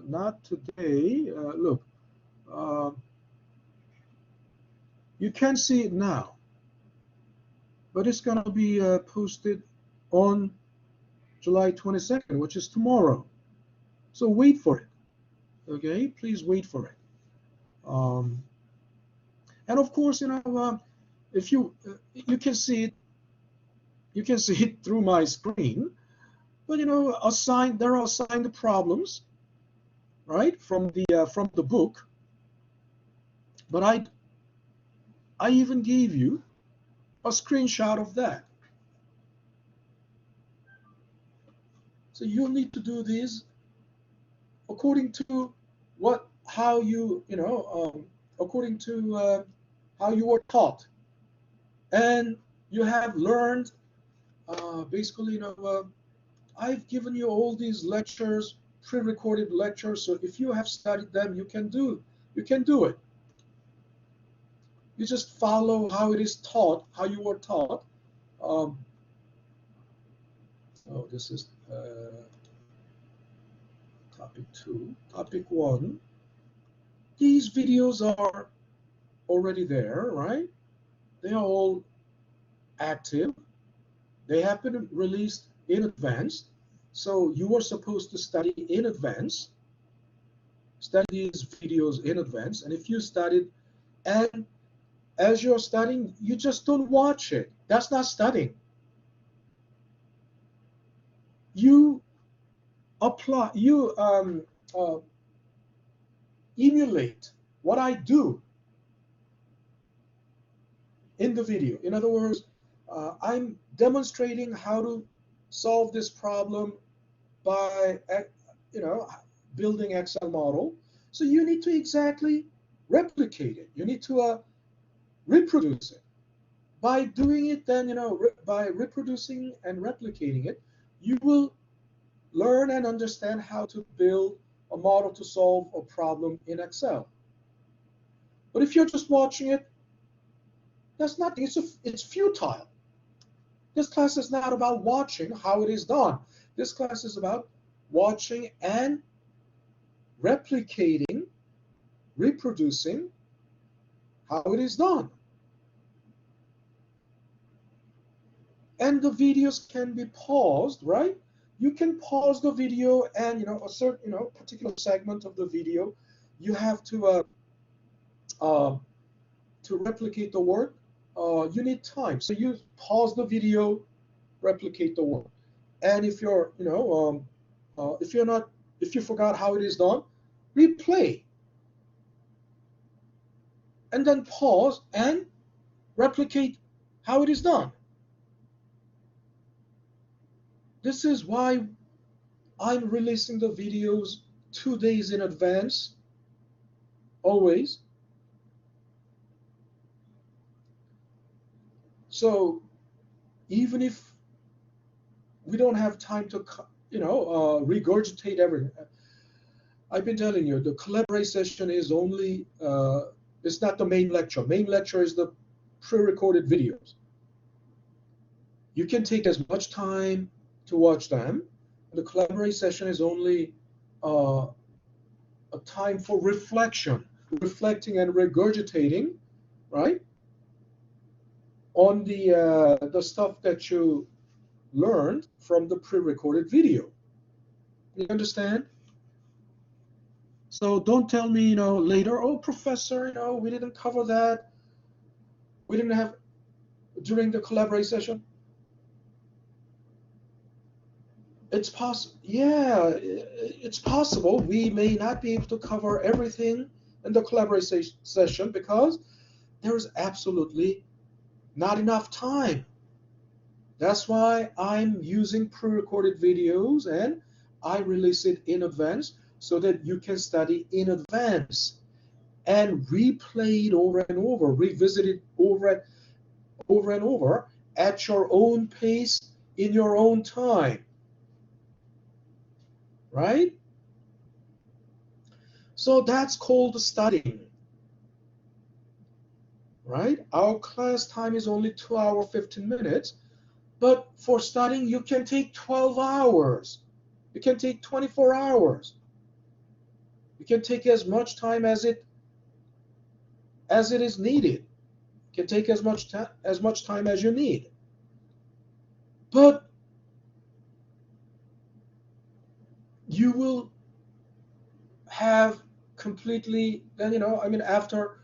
not today. Look, uh, you can see it now, but it's gonna be posted on July 22nd, which is tomorrow. So wait for it. Okay, please wait for it. Um, and of course, if you can see it, through my screen. But there are assigned problems, right, from the book. But I even gave you a screenshot of that. So you'll need to do these according to how according to how you were taught, and you have learned. Basically, I've given you all these lectures, pre-recorded lectures. So if you have studied them, you can do it. You just follow how it is taught, how you were taught. Um, this is topic 2. Topic 1. These videos are already there, right? They are all active. They have been released in advance. So you are supposed to study in advance, study these videos in advance. And if you studied, and as you're studying, you just don't watch it. That's not studying. You uh, emulate what I do in the video. In other words, I'm demonstrating how to solve this problem by building Excel model. So you need to exactly replicate it. You need to reproduce it. By doing it, then by reproducing and replicating it, you will learn and understand how to build a model to solve a problem in Excel. But if you're just watching it, that's nothing. It's futile. This class is not about watching how it is done. This class is about watching and replicating, reproducing how it is done. And the videos can be paused, right? You can pause the video, and a certain particular segment of the video, you have to replicate the work. You need time, so you pause the video, replicate the work. And if you're, if you forgot how it is done, replay, and then pause and replicate how it is done. This is why I'm releasing the videos 2 days in advance, always. So even if we don't have time to, regurgitate everything, I've been telling you, the collaborate session is only, it's not the main lecture. Main lecture is the pre-recorded videos. You can take as much time to watch them. The collaborate session is only a time for reflection, reflecting and regurgitating, right, on the stuff that you learned from the pre-recorded video. You understand? So don't tell me, later, oh, professor, we didn't cover that. We didn't have during the collaborate session. It's possible. Yeah, it's possible we may not be able to cover everything in the collaborate session because there's absolutely not enough time. That's why I'm using pre-recorded videos and I release it in advance so that you can study in advance and replay it over and over, revisit it over and over at your own pace in your own time. Right? So that's called studying. Right? Our class time is only 2 hours, 15 minutes. But for studying, you can take 12 hours. You can take 24 hours. You can take as much time as it is needed. You can take as much time as you need. But you will have completely, then, after,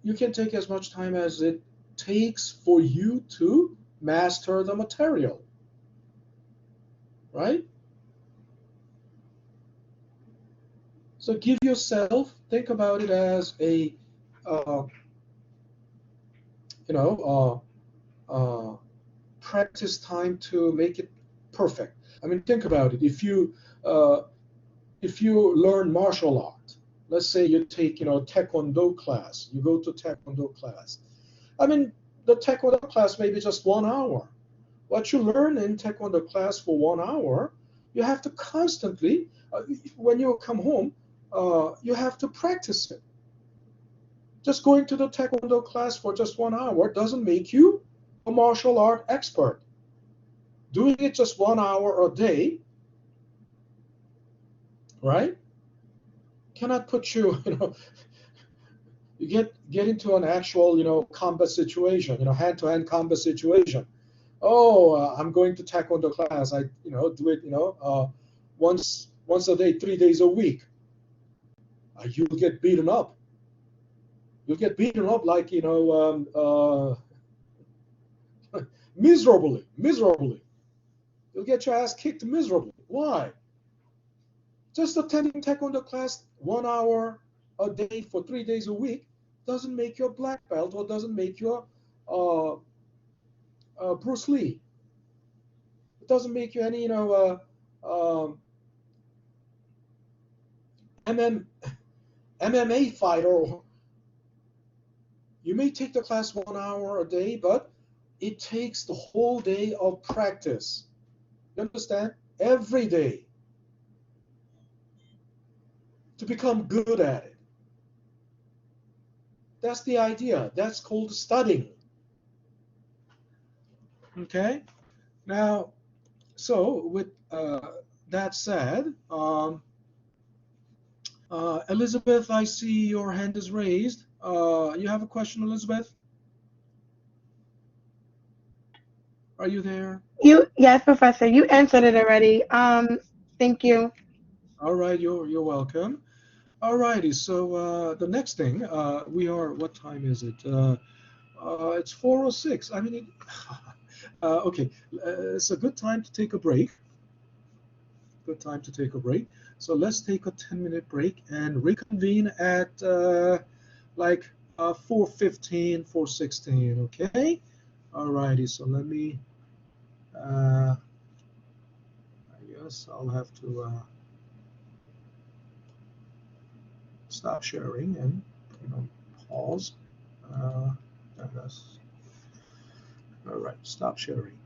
you can take as much time as it takes for you to master the material, right? So give yourself, think about it as a, practice time to make it perfect. I mean, think about it. If you learn martial art, let's say you take, taekwondo class, you go to taekwondo class. I mean, the taekwondo class may be just 1 hour. What you learn in taekwondo class for 1 hour, you have to constantly, when you come home, you have to practice it. Just going to the taekwondo class for just 1 hour doesn't make you a martial art expert. Doing it just 1 hour a day, right, cannot put you, you get into an actual, combat situation, hand-to-hand combat situation. Oh, I'm going to taekwondo class. I, do it, once a day, 3 days a week. You'll get beaten up. You'll get beaten up like, miserably. You'll get your ass kicked miserably. Why? Just attending taekwondo class 1 hour a day for 3 days a week doesn't make you a black belt or doesn't make you a Bruce Lee. It doesn't make you any, MMA fighter. You may take the class 1 hour a day, but it takes the whole day of practice. You understand? Every day to become good at it. That's the idea. That's called studying. Okay? Now, so with that said, Elizabeth, I see your hand is raised. You have a question, Elizabeth? Are you there? Yes, Professor. You answered it already. Thank you. All right, you're welcome. All righty. So the next thing we are. What time is it? It's 4:06. I mean, Okay, it's a good time to take a break. Good time to take a break. So let's take a 10-minute break and reconvene at like 4:15, 4:16. Okay. Alrighty. So let me. I guess I'll have to stop sharing and pause. And that's all right. Stop sharing.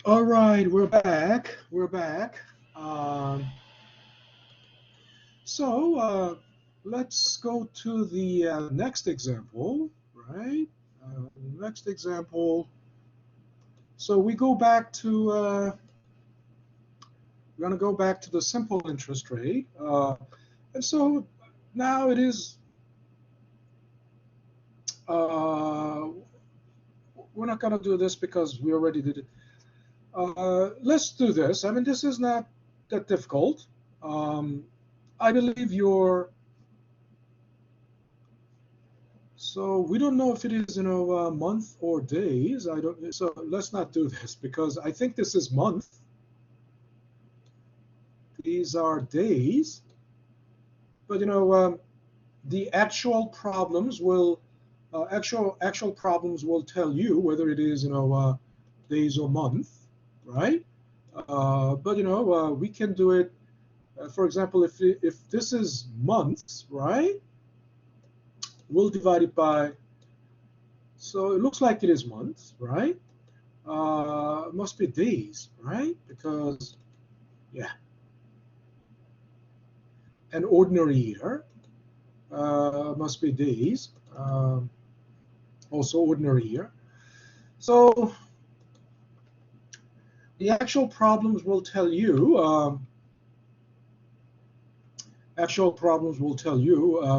All right, we're back. We're back. Um, so let's go to the next example, right? Next example. So we go back to, we're going to go back to the simple interest rate. And so now it is, uh, we're not going to do this because we already did it. Let's do this. I mean, this is not that difficult. Um, I believe you're. So we don't know if it is, month or days. I don't. So let's not do this because I think this is month. These are days. But the actual problems will, actual problems will tell you whether it is, days or month, right? But we can do it. For example, if this is months, right? We'll divide it by. So it looks like it is months, right? Must be days, right? Because, yeah, an ordinary year must be days, also ordinary year. So the actual problems will tell you,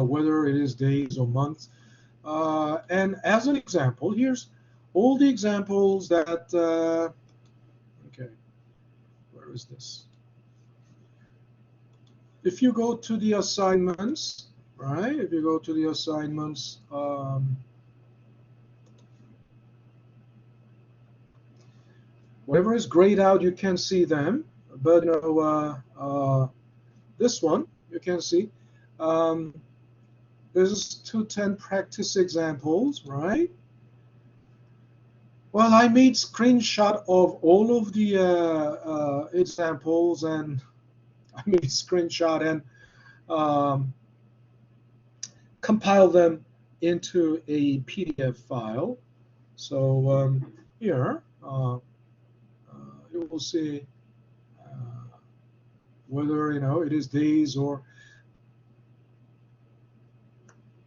whether it is days or months. And as an example, here's all the examples that, okay, where is this? If you go to the assignments, right? If you go to the assignments, whatever is grayed out, you can see them. But this one you can see. This is 210 practice examples, right? Well, I made screenshot of all of the examples, and I made screenshot and um, compile them into a PDF file. So here you will see whether it is days or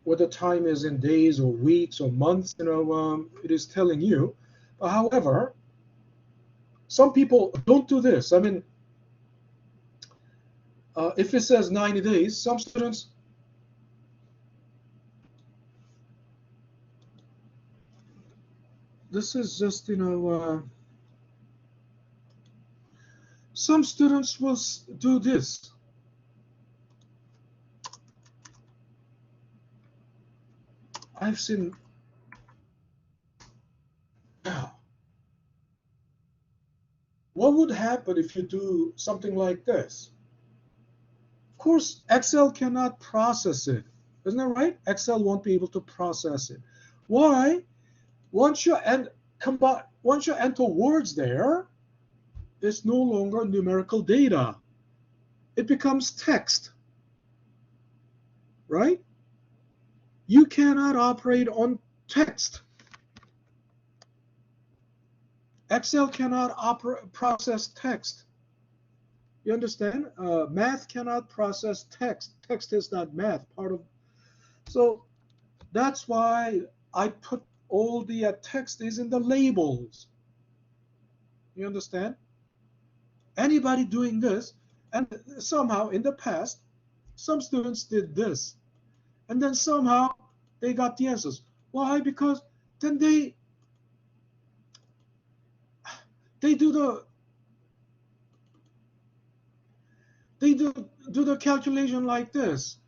what the time is in days or weeks or months. It is telling you. But however, some people don't do this. I mean, if it says 90 days, some students this is just some students will do this. I've seen now. What would happen if you do something like this? Of course, Excel cannot process it. Isn't that right? Excel won't be able to process it. Why? Once you once you enter words there, it's no longer numerical data. It becomes text, right? You cannot operate on text. Excel cannot process text. You understand? Math cannot process text. Text is not math. So that's why I put all the text is in the labels. You understand? Anybody doing this, and somehow in the past, some students did this, and then somehow they got the answers. Why? Because then they do the calculation like this,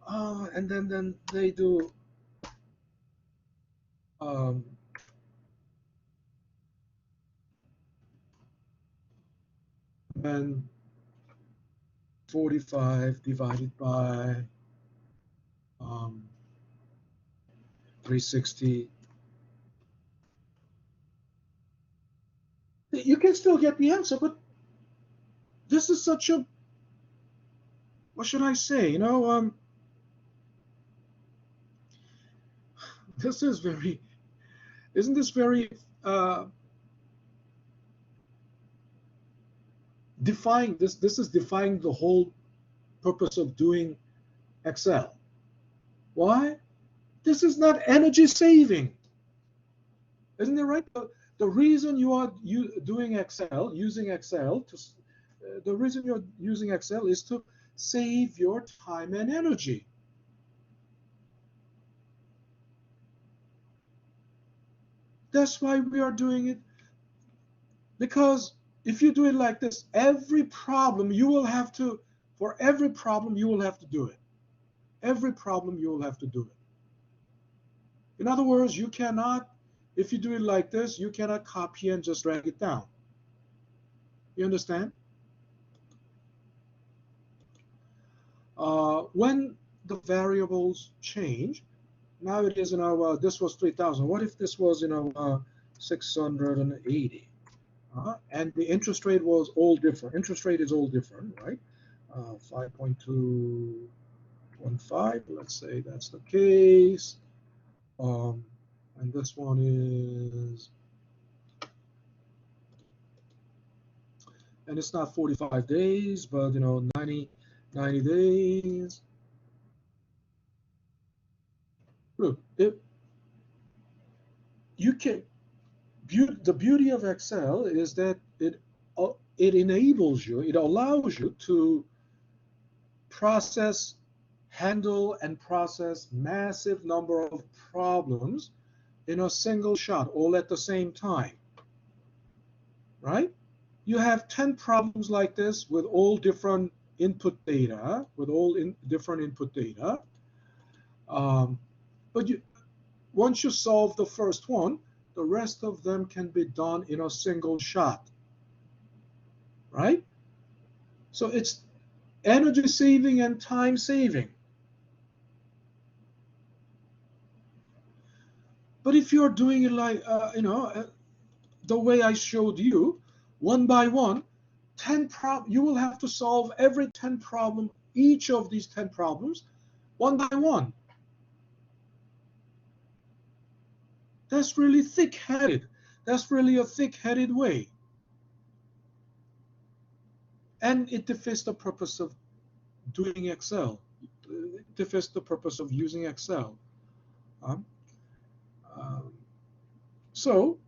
and then they do um, and 45 divided by 360. You can still get the answer, but this is such a, what should I say? This is very, isn't this very defying this. This is defying the whole purpose of doing Excel. Why? This is not energy saving. Isn't it right? The reason you are doing Excel, using Excel, the reason you're using Excel is to save your time and energy. That's why we are doing it. Because if you do it like this, every problem you will have to, for every problem you will have to do it. Every problem you will have to do it. In other words, you cannot, if you do it like this, you cannot copy and just drag it down. You understand? When the variables change, now it is, this was 3,000. What if this was, 680? And the interest rate was all different. Interest rate is all different, right? 5.215, let's say that's the case. And this one is, and it's not 45 days, but 90 days. Look, you can, the beauty of Excel is that it enables you, it allows you to handle and process massive number of problems in a single shot, all at the same time, right? You have 10 problems like this with all different input data, different input data. But once you solve the first one, the rest of them can be done in a single shot, right? So it's energy saving and time saving. But if you're doing it like, the way I showed you, one by one, you will have to solve every 10 problem, each of these 10 problems, one by one. That's really thick-headed. That's really a thick-headed way. And it defeats the purpose of doing Excel. It defeats the purpose of using Excel. So,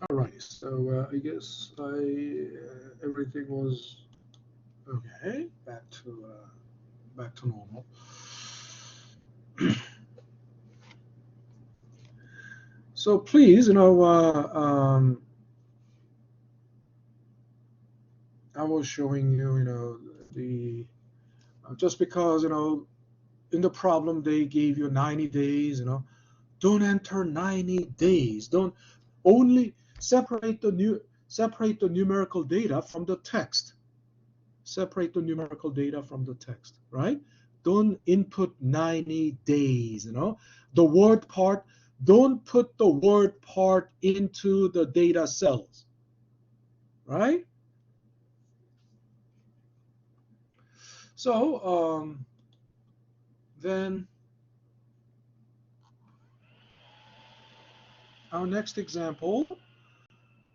all right, so I guess everything was okay. Back to normal. So please, I was showing you, the just because in the problem they gave you 90 days, don't enter 90 days. Don't only separate the numerical data from the text. Separate the numerical data from the text, right? Don't input 90 days, the word part, don't put the word part into the data cells, right? So then our next example,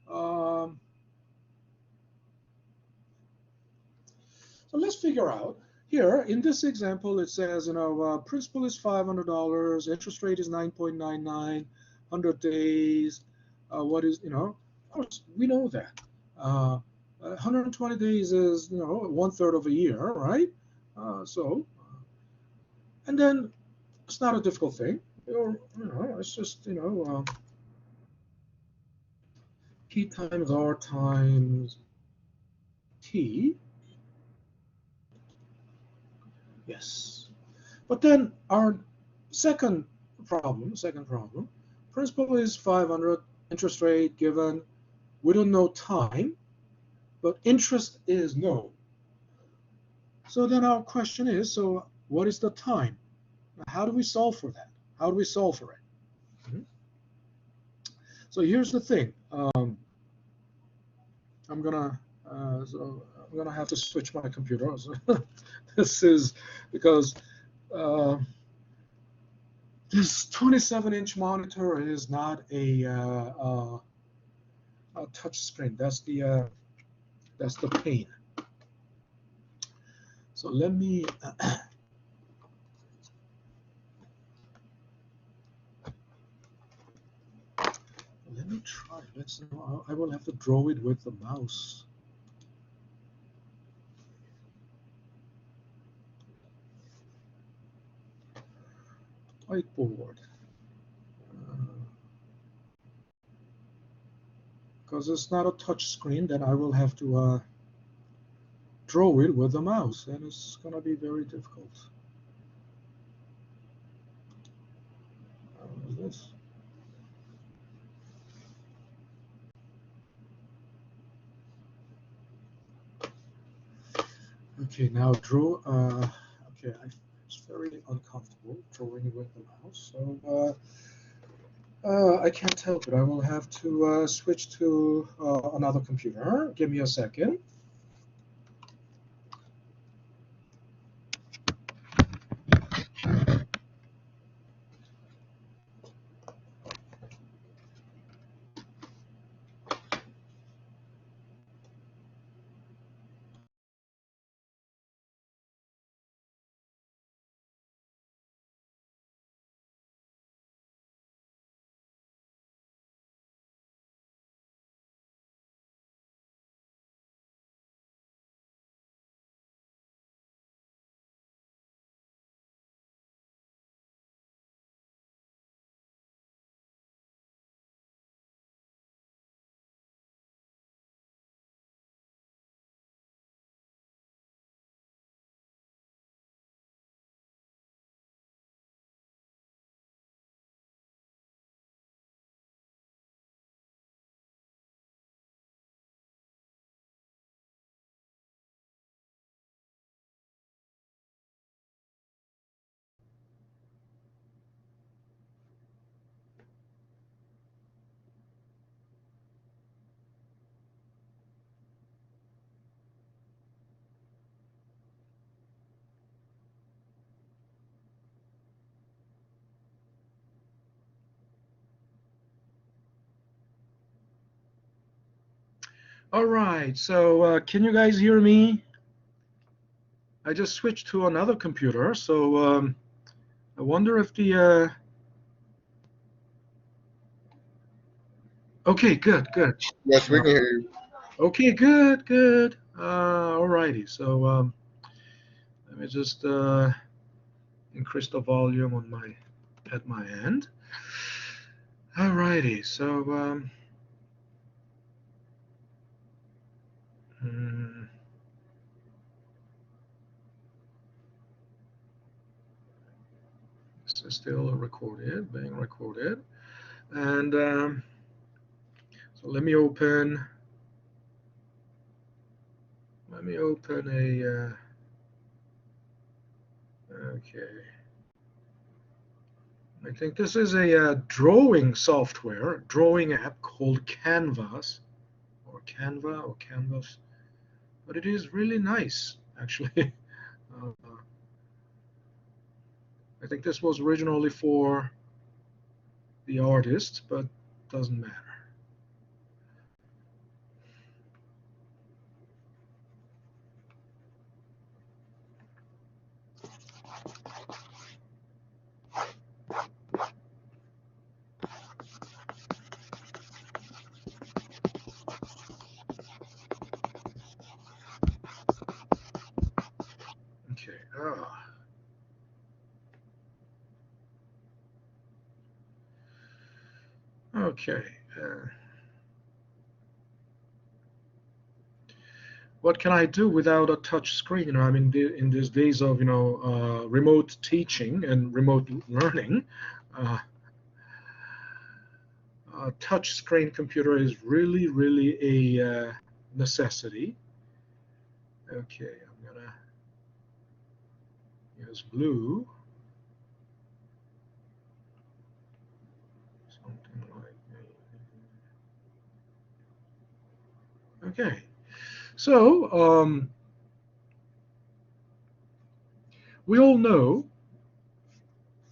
so let's figure out here in this example. It says principal is $500, interest rate is 9.99, 100 days. What is, of course we know that 120 days is 1/3 of a year, right? And then it's not a difficult thing. It's just P times R times T. Yes. But then our second problem, Principal is 500, interest rate given. We don't know time, but interest is known. So then our question is, so what is the time? How do we solve for that? How do we solve for it? So here's the thing. I'm gonna have to switch my computer. So this is because this 27-inch monitor is not a touch screen. That's the pain. So let me try. I will have to draw it with the mouse. Whiteboard. Because it's not a touch screen, then I will have to draw it with the mouse, and it's going to be very difficult. How is this? Okay, now draw. Okay, it's very uncomfortable drawing with the mouse, so I can't help it. I will have to switch to another computer. Give me a second. All right, so can you guys hear me? I just switched to another computer, so I wonder if the okay, good. Yes, we can hear you. Okay, good. All righty, so let me just increase the volume on at my end. All righty, so this is still being recorded, and so let me open a okay. I think this is a drawing software, drawing app called Canvas, or Canva, or Canvas, but it is really nice, actually. I think this was originally for the artist, but doesn't matter. Okay. Okay. What can I do without a touch screen? You know, I mean, in these days of remote teaching and remote learning, A touch screen computer is really a necessity. Okay, I'm gonna use blue. Something like that. Okay, so we all know.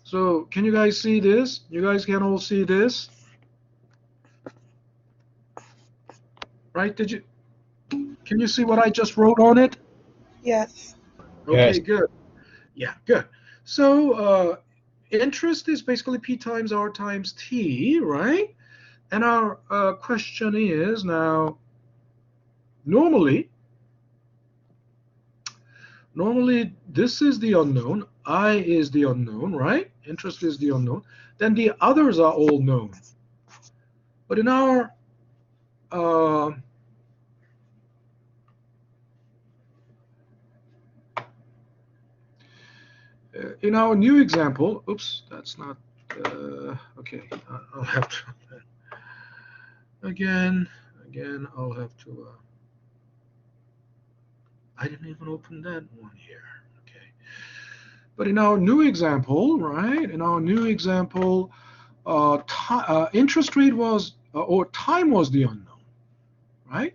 So can you guys see this? You guys can all see this, right? Can you see what I just wrote on it? Yes. Okay, Yes. good. Yeah, good. So interest is basically P times R times T, right? And our question is now, normally this is the unknown, I is the unknown, right? Interest is the unknown. Then the others are all known. But uh, in our new example, oops, that's not, okay, I'll have to, again, I'll have to, I didn't even open that one here, okay. But in our new example, right, interest rate was, or time was the unknown, right?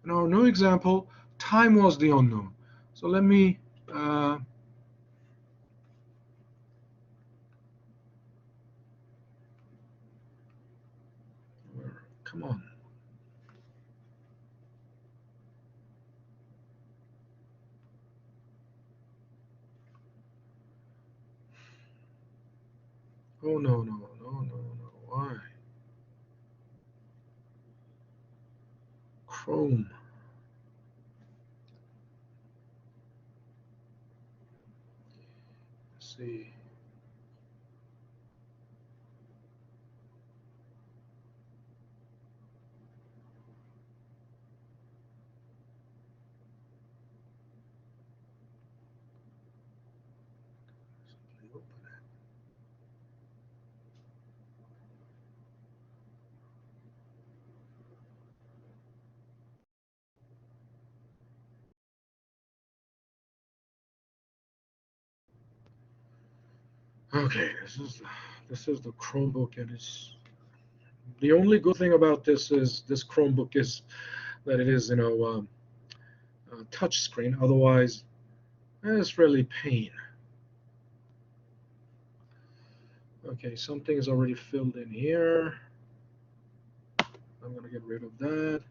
In our new example, time was the unknown. So let me, come on. Oh, no, why? Chrome. Let's see. Okay, this is the Chromebook, and it's the only good thing about this Chromebook is that it is, touch screen. Otherwise, it's really pain. Okay, something is already filled in here. I'm gonna get rid of that.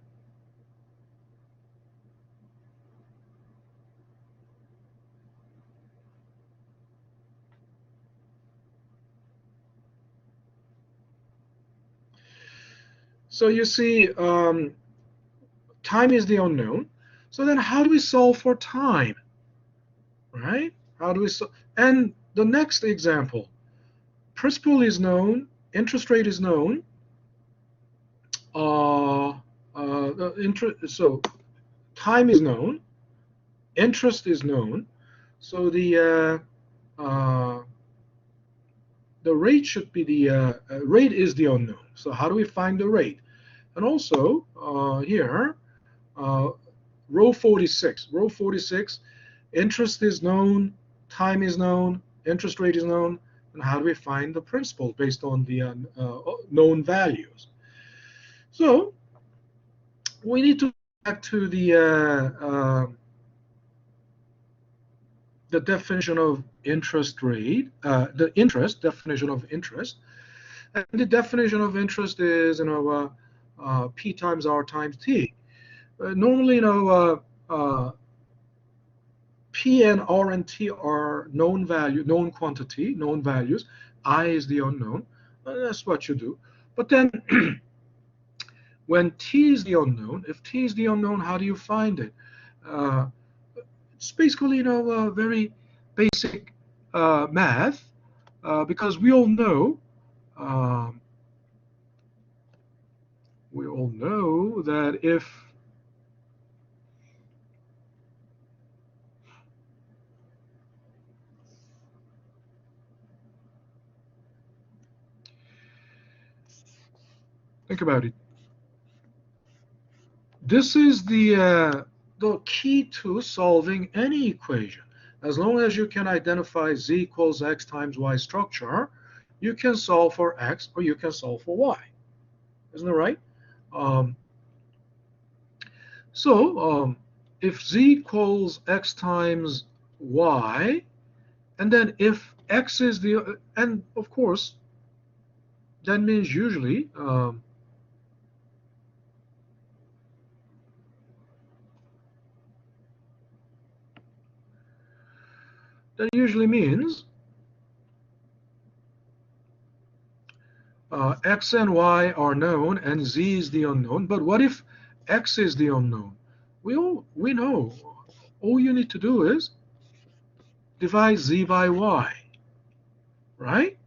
So you see, time is the unknown. So then how do we solve for time? Right? How do we solve? And the next example, principal is known, interest rate is known. So time is known, interest is known. So the rate should be rate is the unknown. So how do we find the rate? And also here, uh, row 46. Row 46, interest is known, time is known, interest rate is known, and how do we find the principal based on the known values? So we need to go back to the definition of interest rate, the interest definition of interest, and the definition of interest is P times R times T. Normally, P and R and T are known quantity, known values. I is the unknown. That's what you do. But then when T is the unknown, if T is the unknown, how do you find it? Uh, it's basically, very basic math, because um, we all know that Think about it. This is the key to solving any equation. As long as you can identify z equals x times y structure, you can solve for x or you can solve for y. Isn't that right? Um, so if z equals x times y, and then if x is the, and of course, that means usually that usually means x and y are known and z is the unknown. But what if x is the unknown? We know all you need to do is divide z by y, right?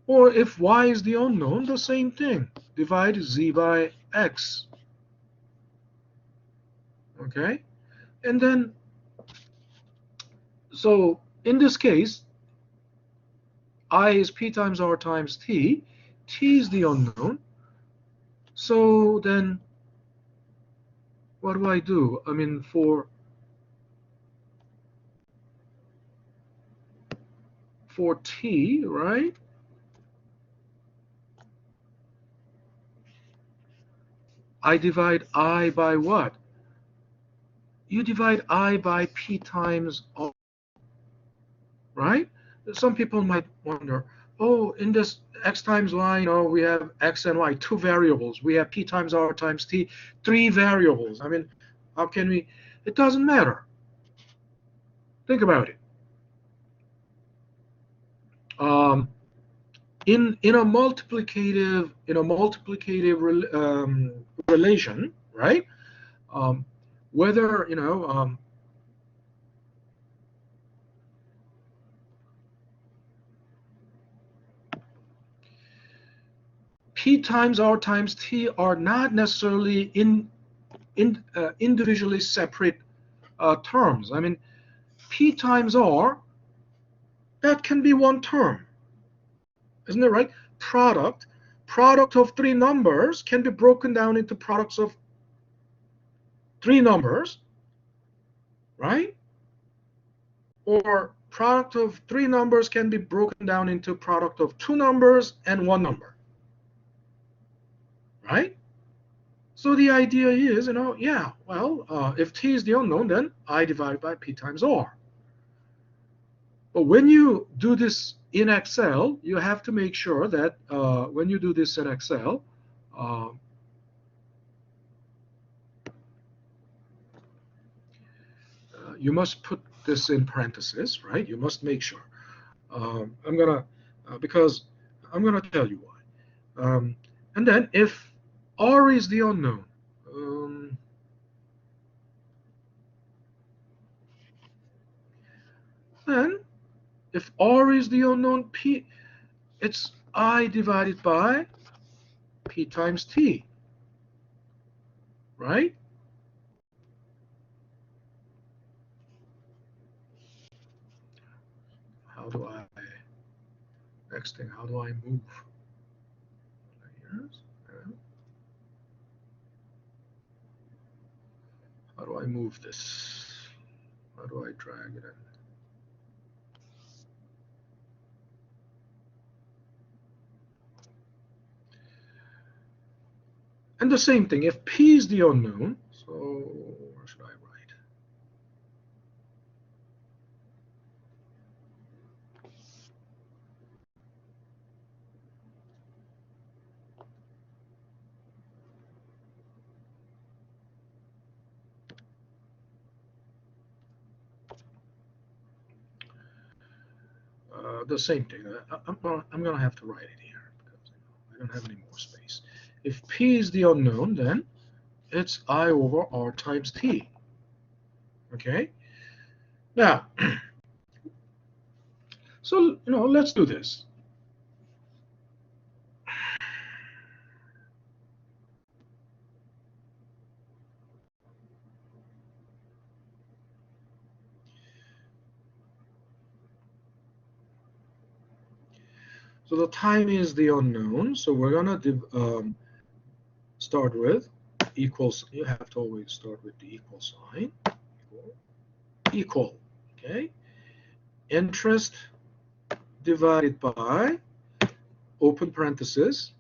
Or if y is the unknown, the same thing. Divide z by x. Okay? And then, so in this case, I is p times r times t. T is the unknown. So then, what do I do? I mean, for t, right? I divide I by what? You divide I by p times r, right? Some people might wonder, oh, in this x times y, we have x and y, two variables. We have p times r times t, three variables. I mean, how can we? It doesn't matter. Think about it. Um, in a multiplicative relation, right? Um, whether p times r times t are not necessarily individually separate terms. I mean, p times r, that can be one term, isn't it right? Product of three numbers can be broken down into products of three numbers, right? Or product of three numbers can be broken down into product of two numbers and one number, right? So the idea is, yeah, well, if t is the unknown, then I divide by p times r. But when you do this in Excel, you have to make sure that when you do this in Excel, uh, you must put this in parentheses, right? You must make sure. I'm gonna because I'm gonna tell you why. And then if r is the unknown, then if r is the unknown, p, it's I divided by p times t, right? How do I, next thing, how do I move? How do I move this? How do I drag it in? And the same thing, if p is the unknown, so where should I write? The same thing. I'm going to have to write it here because I don't have any more space. If p is the unknown, then it's I over r times t. Okay? Now, so, let's do this. So the time is the unknown. So we're gonna start with equals. You have to always start with the equal sign. Equal. Okay. Interest divided by open parenthesis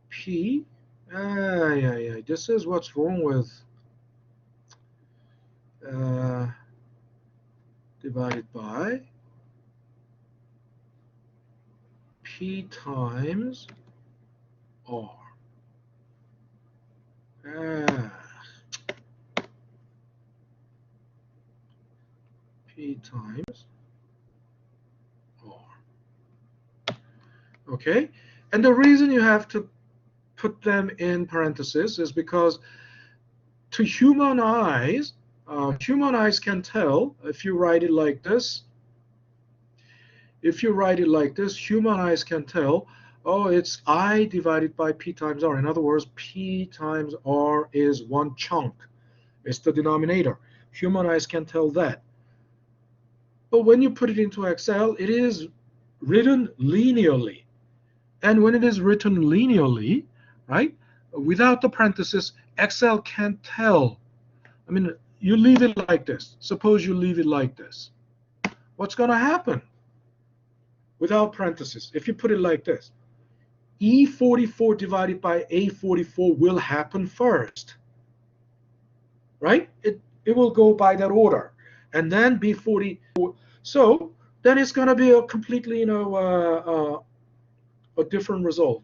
P. This is what's wrong with divided by P times R. P times R. Okay, and the reason you have to put them in parentheses is because to human eyes can tell if you write it like this. If you write it like this, human eyes can tell, oh, it's I divided by P times R. In other words, P times R is one chunk. It's the denominator. Human eyes can tell that. But when you put it into Excel, it is written linearly. And when it is written linearly, right, without the parenthesis, Excel can't tell. I mean, you leave it like this. Suppose you leave it like this. What's going to happen? Without parentheses, if you put it like this, E44 divided by A44 will happen first, right? It will go by that order, and then B44. So then it's going to be a completely, a different result,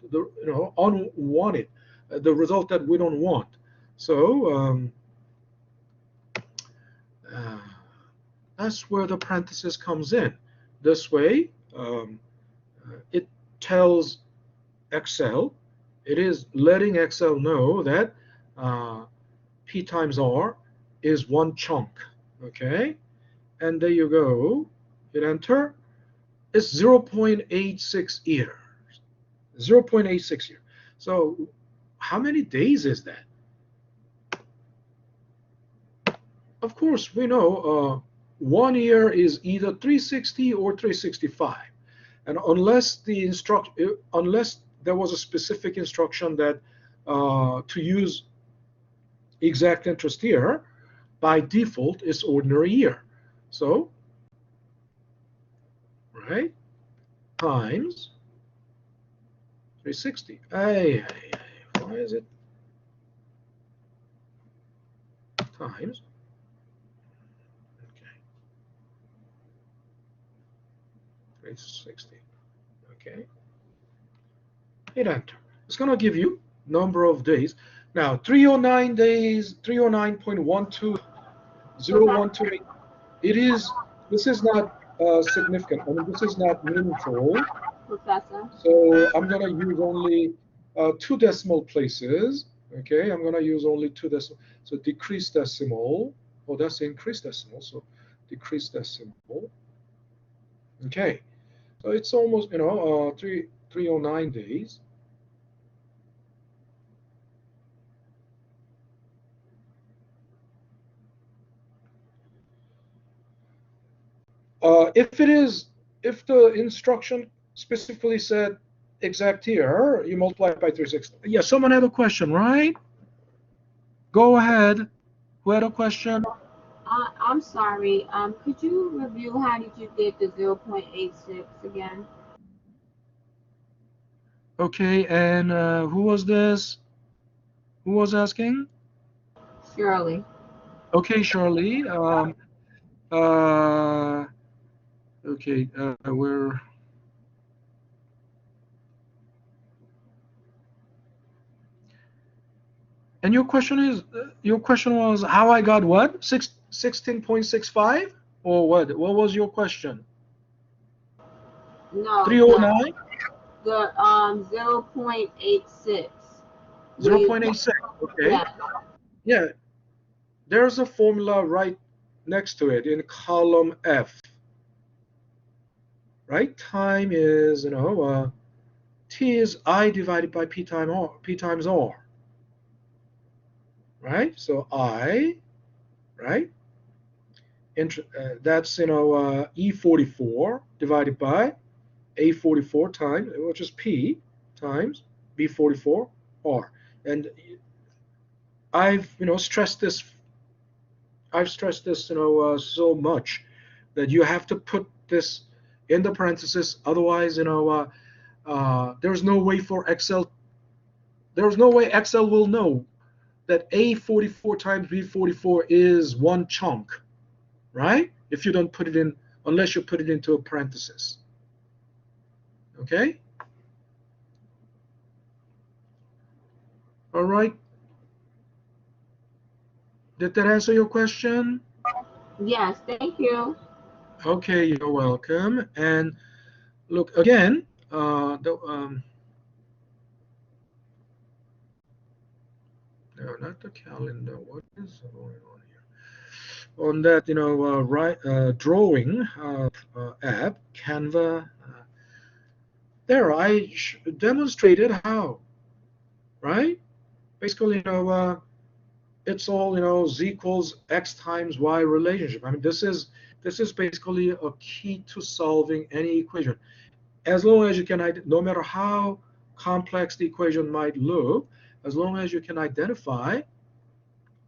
unwanted, the result that we don't want. So that's where the parenthesis comes in. This way, it tells Excel, it is letting Excel know that P times R is one chunk. Okay, and there you go. Hit enter. It's 0.86 years. 0.86 years. So how many days is that? Of course, we know 1 year is either 360 or 365. And unless there was a specific instruction that to use exact interest year, by default it's ordinary year. So, right, times 360. Why is it times? Okay, 360. Okay, hit enter. It's going to give you number of days. Now 309 days, 309.12012. This is not significant. I mean, this is not meaningful. Professor? So I'm going to use only 2 decimal places. Okay, I'm going to use only 2 decimal. So decrease decimal. Oh, that's increase decimal. So decrease decimal. Okay, so it's almost 309 days. If the instruction specifically said exact year, you multiply it by 360. Yeah, someone had a question, right? Go ahead. Who had a question? I'm sorry. Could you review how did you get the 0.86 again? Okay, and who was this? Who was asking? Shirley. Okay, Shirley. Okay, we're. And your question was how I got what? 16.65 or what? What was your question? No. 309? The 0.86. 0.86. Okay. Yeah. Yeah. There's a formula right next to it in column F. Right? Time is, T is I divided by P times R. Right? So I, right? That's, E44 divided by A44 times, which is P times B44 R. And I've stressed this. I've stressed this so much that you have to put this in the parentheses. Otherwise, there's no way for Excel. There's no way Excel will know that A44 times B44 is one chunk, right? If you don't put it in, unless you put it into a parenthesis. Okay? All right. Did that answer your question? Yes, thank you. Okay, you're welcome. And look again, no, not the calendar. What is going on here? On that, drawing app, Canva. There, I demonstrated how, right? Basically, it's all z equals x times y relationship. I mean, this is basically a key to solving any equation. As long as you can, no matter how complex the equation might look, as long as you can identify,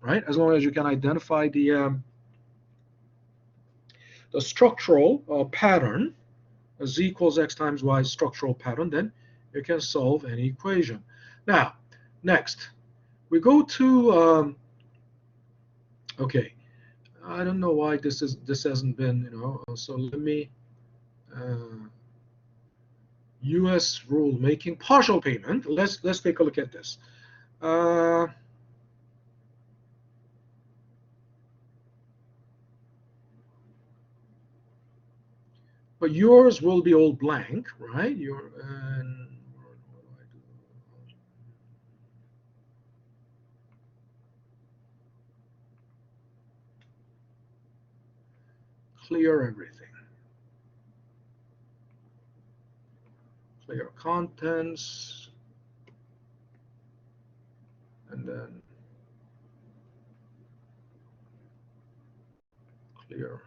right? As long as you can identify the structural pattern, z equals x times y structural pattern, then you can solve any equation. Now, next, we go to okay. I don't know why this hasn't been, so let me U.S. rule making partial payment. Let's take a look at this. But yours will be all blank, right? What do I do? Clear everything. Clear contents. And then clear.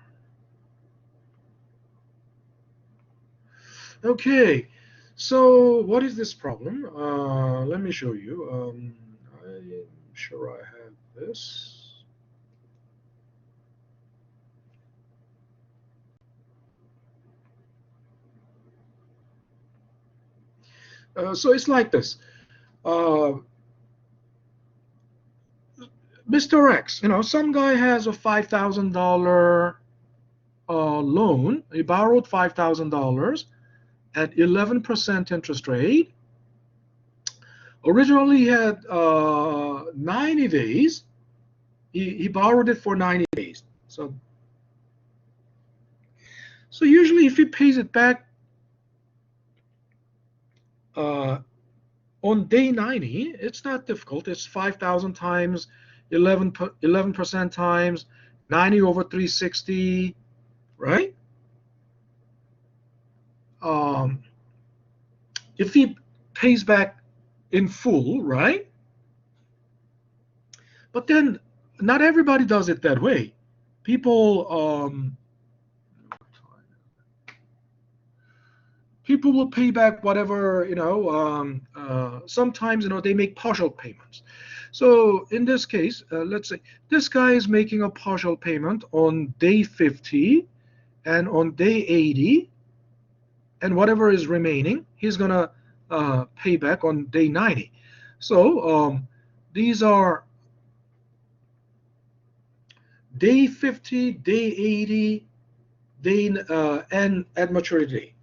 Okay, so what is this problem? Let me show you. I'm sure I have this. So it's like this. Mr. X, some guy has a $5,000 loan. He borrowed $5,000 at 11% interest rate. Originally, he had 90 days. He borrowed it for 90 days. So usually, if he pays it back on day 90, it's not difficult. It's 5,000 times 11% times 90 over 360, right? If he pays back in full, right? But then not everybody does it that way. People will pay back whatever, sometimes, they make partial payments. So in this case, let's say this guy is making a partial payment on day 50 and on day 80, and whatever is remaining, he's going to pay back on day 90. So these are day 50, day 80, and at maturity.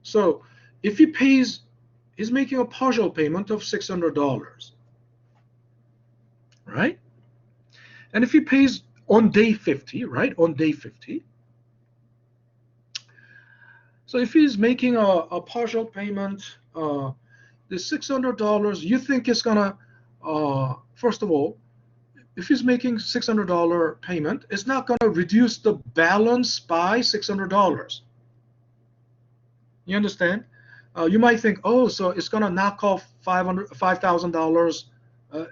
So if he's making a partial payment of $600, right? And if he pays on day 50, right, on day 50, so if he's making a partial payment, the $600, you think it's gonna, first of all, if he's making $600 payment, it's not gonna reduce the balance by $600. You understand? You might think, oh, so it's gonna knock off $5,000.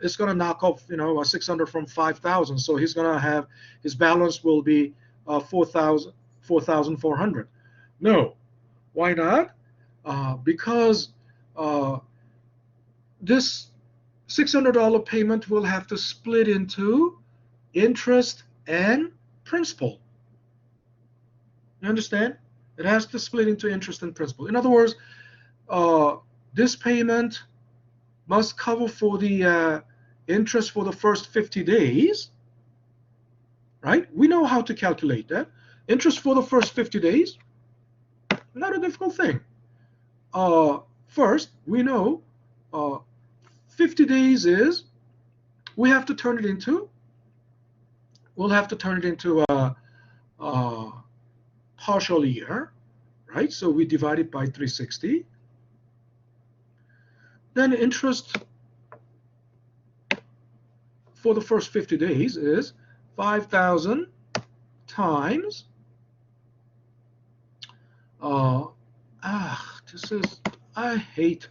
It's gonna knock off, 600 from 5,000. So he's gonna have his balance will be 4,000 4,400. No. Why not? Because this $600 payment will have to split into interest and principal. You understand? It has to split into interest and principal. In other words, this payment must cover for the interest for the first 50 days, right? We know how to calculate that. Interest for the first 50 days, not a difficult thing. First, we know 50 days is, we'll have to turn it into a partial year, right? So we divide it by 360. Then interest for the first 50 days is 5,000 times, this is, I hate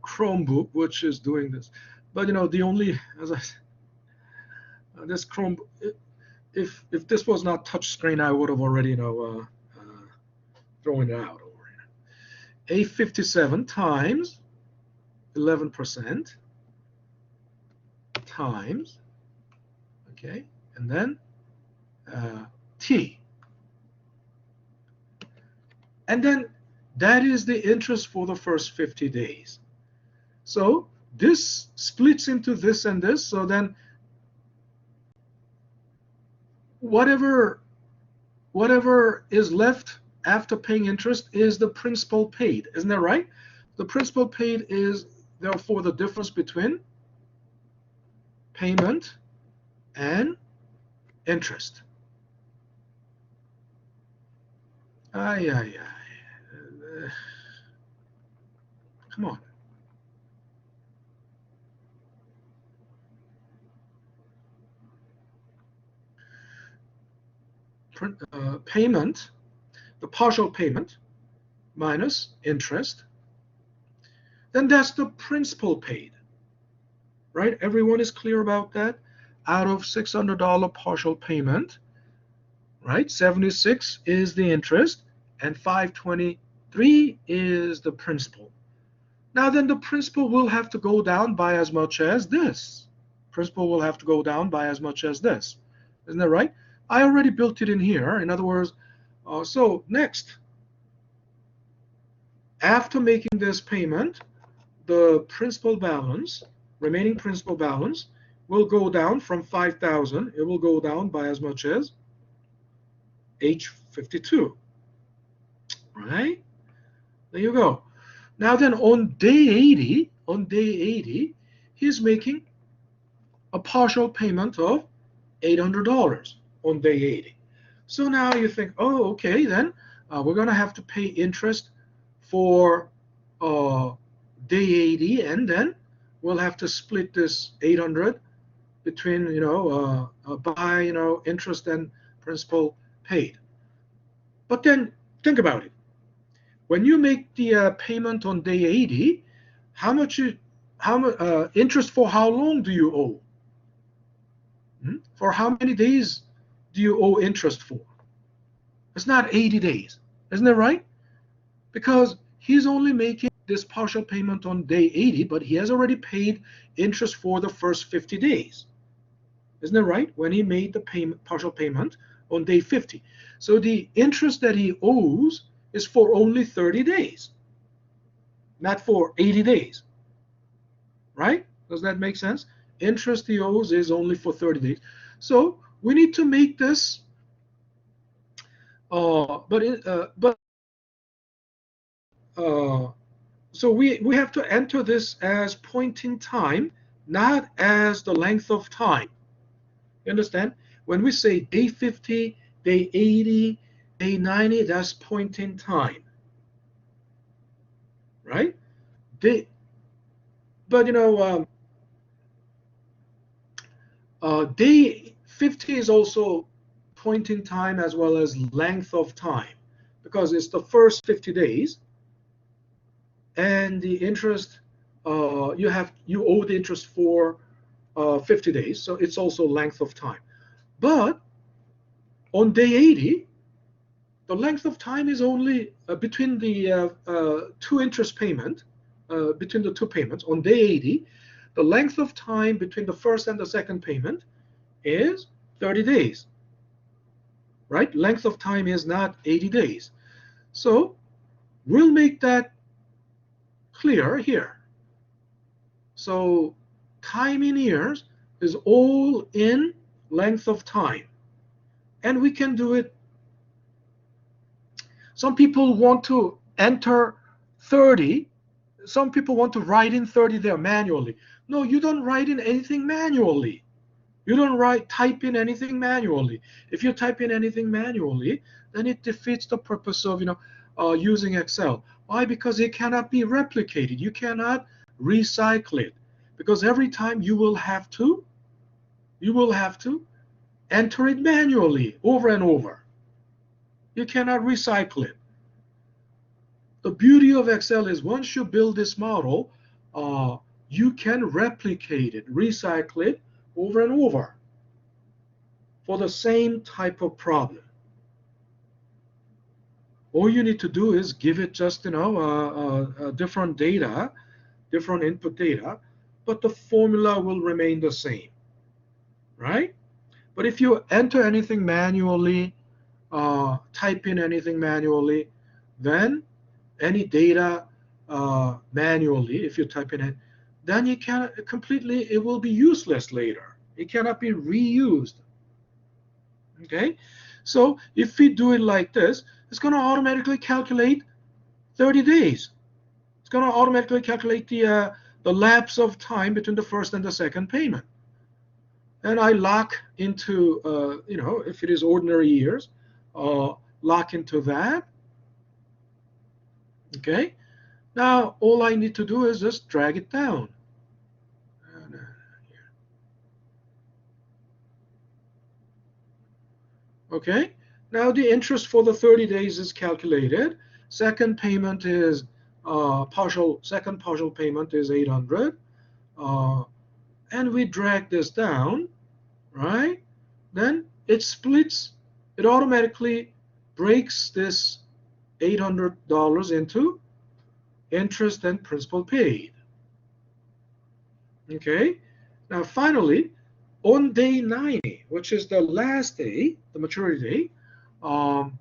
Chromebook, which is doing this. But the only, as I this Chrome, if this was not touch screen, I would have already thrown it out over here. 857 times 11% times, okay, and then T. And then that is the interest for the first 50 days. So this splits into this and this. So then whatever is left after paying interest is the principal paid. Isn't that right? The principal paid is therefore the difference between payment and interest. Come on. Payment, the partial payment minus interest, then that's the principal paid, right? Everyone is clear about that? Out of $600 partial payment, right? 76 is the interest and 523 is the principal. Now then the principal will have to go down by as much as this. Principal will have to go down by as much as this. Isn't that right? I already built it in here. In other words, so next, after making this payment, the principal balance, remaining principal balance, will go down from 5,000. It will go down by as much as H52. Right? There you go. Now then, on day 80, he's making a partial payment of $800 on day 80. So now you think, oh, okay, then we're going to have to pay interest for day 80, and then we'll have to split this 800 between, by, interest and principal paid. But then think about it. When you make the payment on day 80, how much interest for how long do you owe? For how many days do you owe interest for? It's not 80 days. Isn't that right? Because he's only making this partial payment on day 80, but he has already paid interest for the first 50 days. Isn't that right? When he made the partial payment on day 50. So the interest that he owes is for only 30 days, not for 80 days. Right? Does that make sense? Interest he owes is only for 30 days. So we need to make this, so we have to enter this as point in time, not as the length of time. You understand? When we say day 50, day 80, day 90, that's point in time. Right? Day 50 is also point in time as well as length of time, because it's the first 50 days, and the interest you owe the interest for 50 days, so it's also length of time. But on day 80, the length of time is only between the two interest payment, between the two payments on day 80, the length of time between the first and the second payment is 30 days, right? Length of time is not 80 days. So we'll make that clear here. So time in years is all in length of time. And we can do it. Some people want to enter 30. Some people want to write in 30 there manually. No, you don't write in anything manually. You don't type in anything manually. If you type in anything manually, then it defeats the purpose of using Excel. Why? Because it cannot be replicated. You cannot recycle it, because every time you will have to enter it manually over and over. You cannot recycle it. The beauty of Excel is once you build this model, you can replicate it, recycle it over and over for the same type of problem. All you need to do is give it just different data, different input data, but the formula will remain the same, right? But if you enter anything manually, type in anything manually, then any data manually, if you type in it, then you can completely, it will be useless later. It cannot be reused. Okay, so if we do it like this, it's going to automatically calculate 30 days. It's going to automatically calculate the lapse of time between the first and the second payment. And I lock into, if it is ordinary years, lock into that. Okay, now all I need to do is just drag it down. Okay, now the interest for the 30 days is calculated. Second payment is second partial payment is 800, and we drag this down, right? Then it splits. It automatically breaks this $800 into interest and principal paid. Okay, now finally, on day 90, which is the last day, the maturity day, how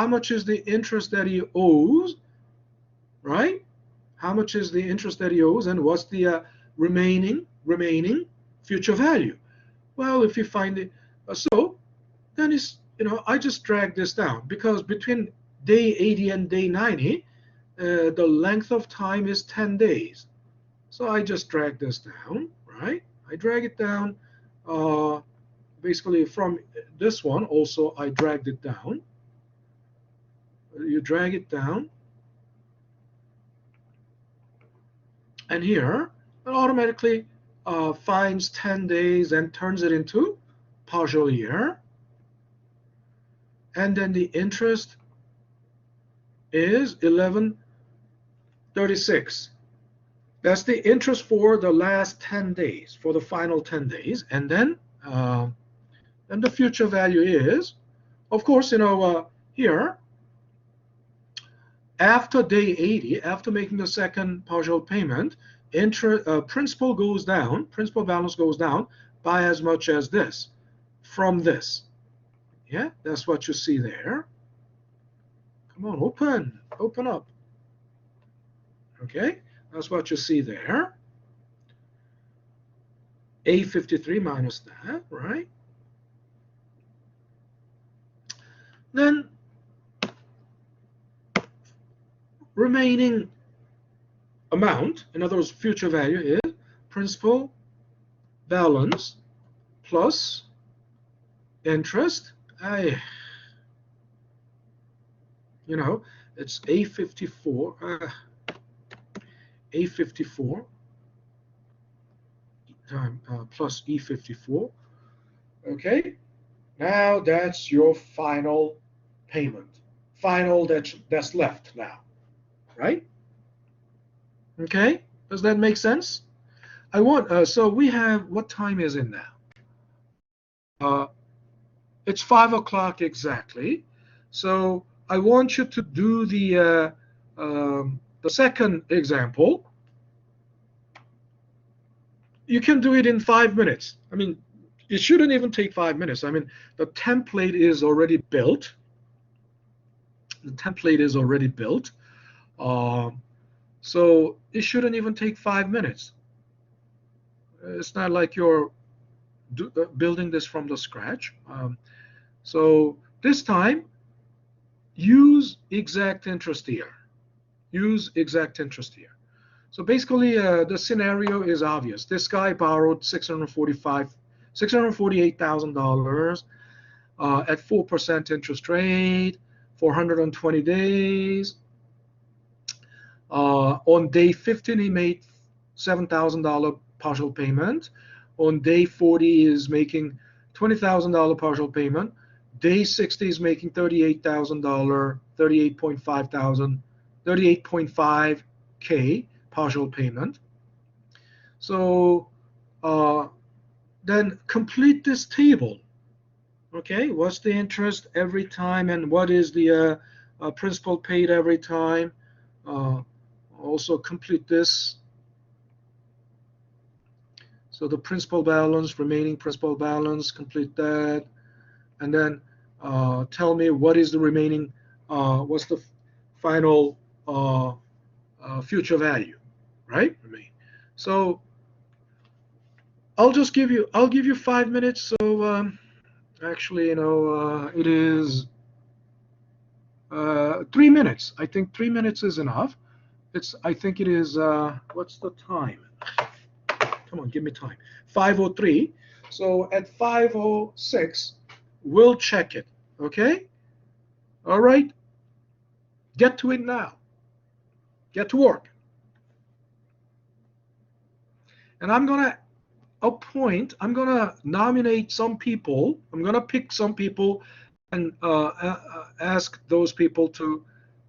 much is the interest that he owes, right? How much is the interest that he owes, and what's the remaining future value? Well, if you find it, so then it's, I just drag this down, because between day 80 and day 90, the length of time is 10 days. So I just drag this down, right? I drag it down. Basically, from this one also, I dragged it down. You drag it down. And here, it automatically finds 10 days and turns it into partial year. And then the interest is 1136. That's the interest for the last 10 days, for the final 10 days. And then the future value is, of course, here, after day 80, after making the second partial payment, principal goes down, principal balance goes down by as much as this, from this. Yeah, that's what you see there. Come on, open up. Okay, that's what you see there. A53 minus that, right? Then remaining amount, in other words, future value, is principal balance plus interest. It's A54. A54 time plus E54. Okay, now that's your final payment. Final that's left now, right? Okay, does that make sense? So we have, what time is it now? It's 5 o'clock exactly. So I want you to do the second example. You can do it in 5 minutes. I mean, it shouldn't even take 5 minutes. I mean, the template is already built. The template is already built. Um, so it shouldn't even take 5 minutes. It's not like you're building this from the scratch. So this time, use exact interest year. Use exact interest year. So basically, the scenario is obvious. This guy borrowed $648,000 at 4% interest rate, 420 days. On day 15, he made $7,000 partial payment. On day 40, is making $20,000 partial payment. Day 60 is making $38,000, 38.5K partial payment. So then complete this table. Okay, what's the interest every time, and what is the principal paid every time? Also complete this. So the principal balance, remaining principal balance, complete that, and then tell me what is the remaining, what's the final future value, right? So I'll give you 5 minutes. So actually, it is 3 minutes. I think 3 minutes is enough. I think it is. What's the time? Come on, give me time. 5:03. So at 5:06, we'll check it. Okay. All right. Get to it now. Get to work. And I'm gonna nominate some people. I'm gonna pick some people and ask those people to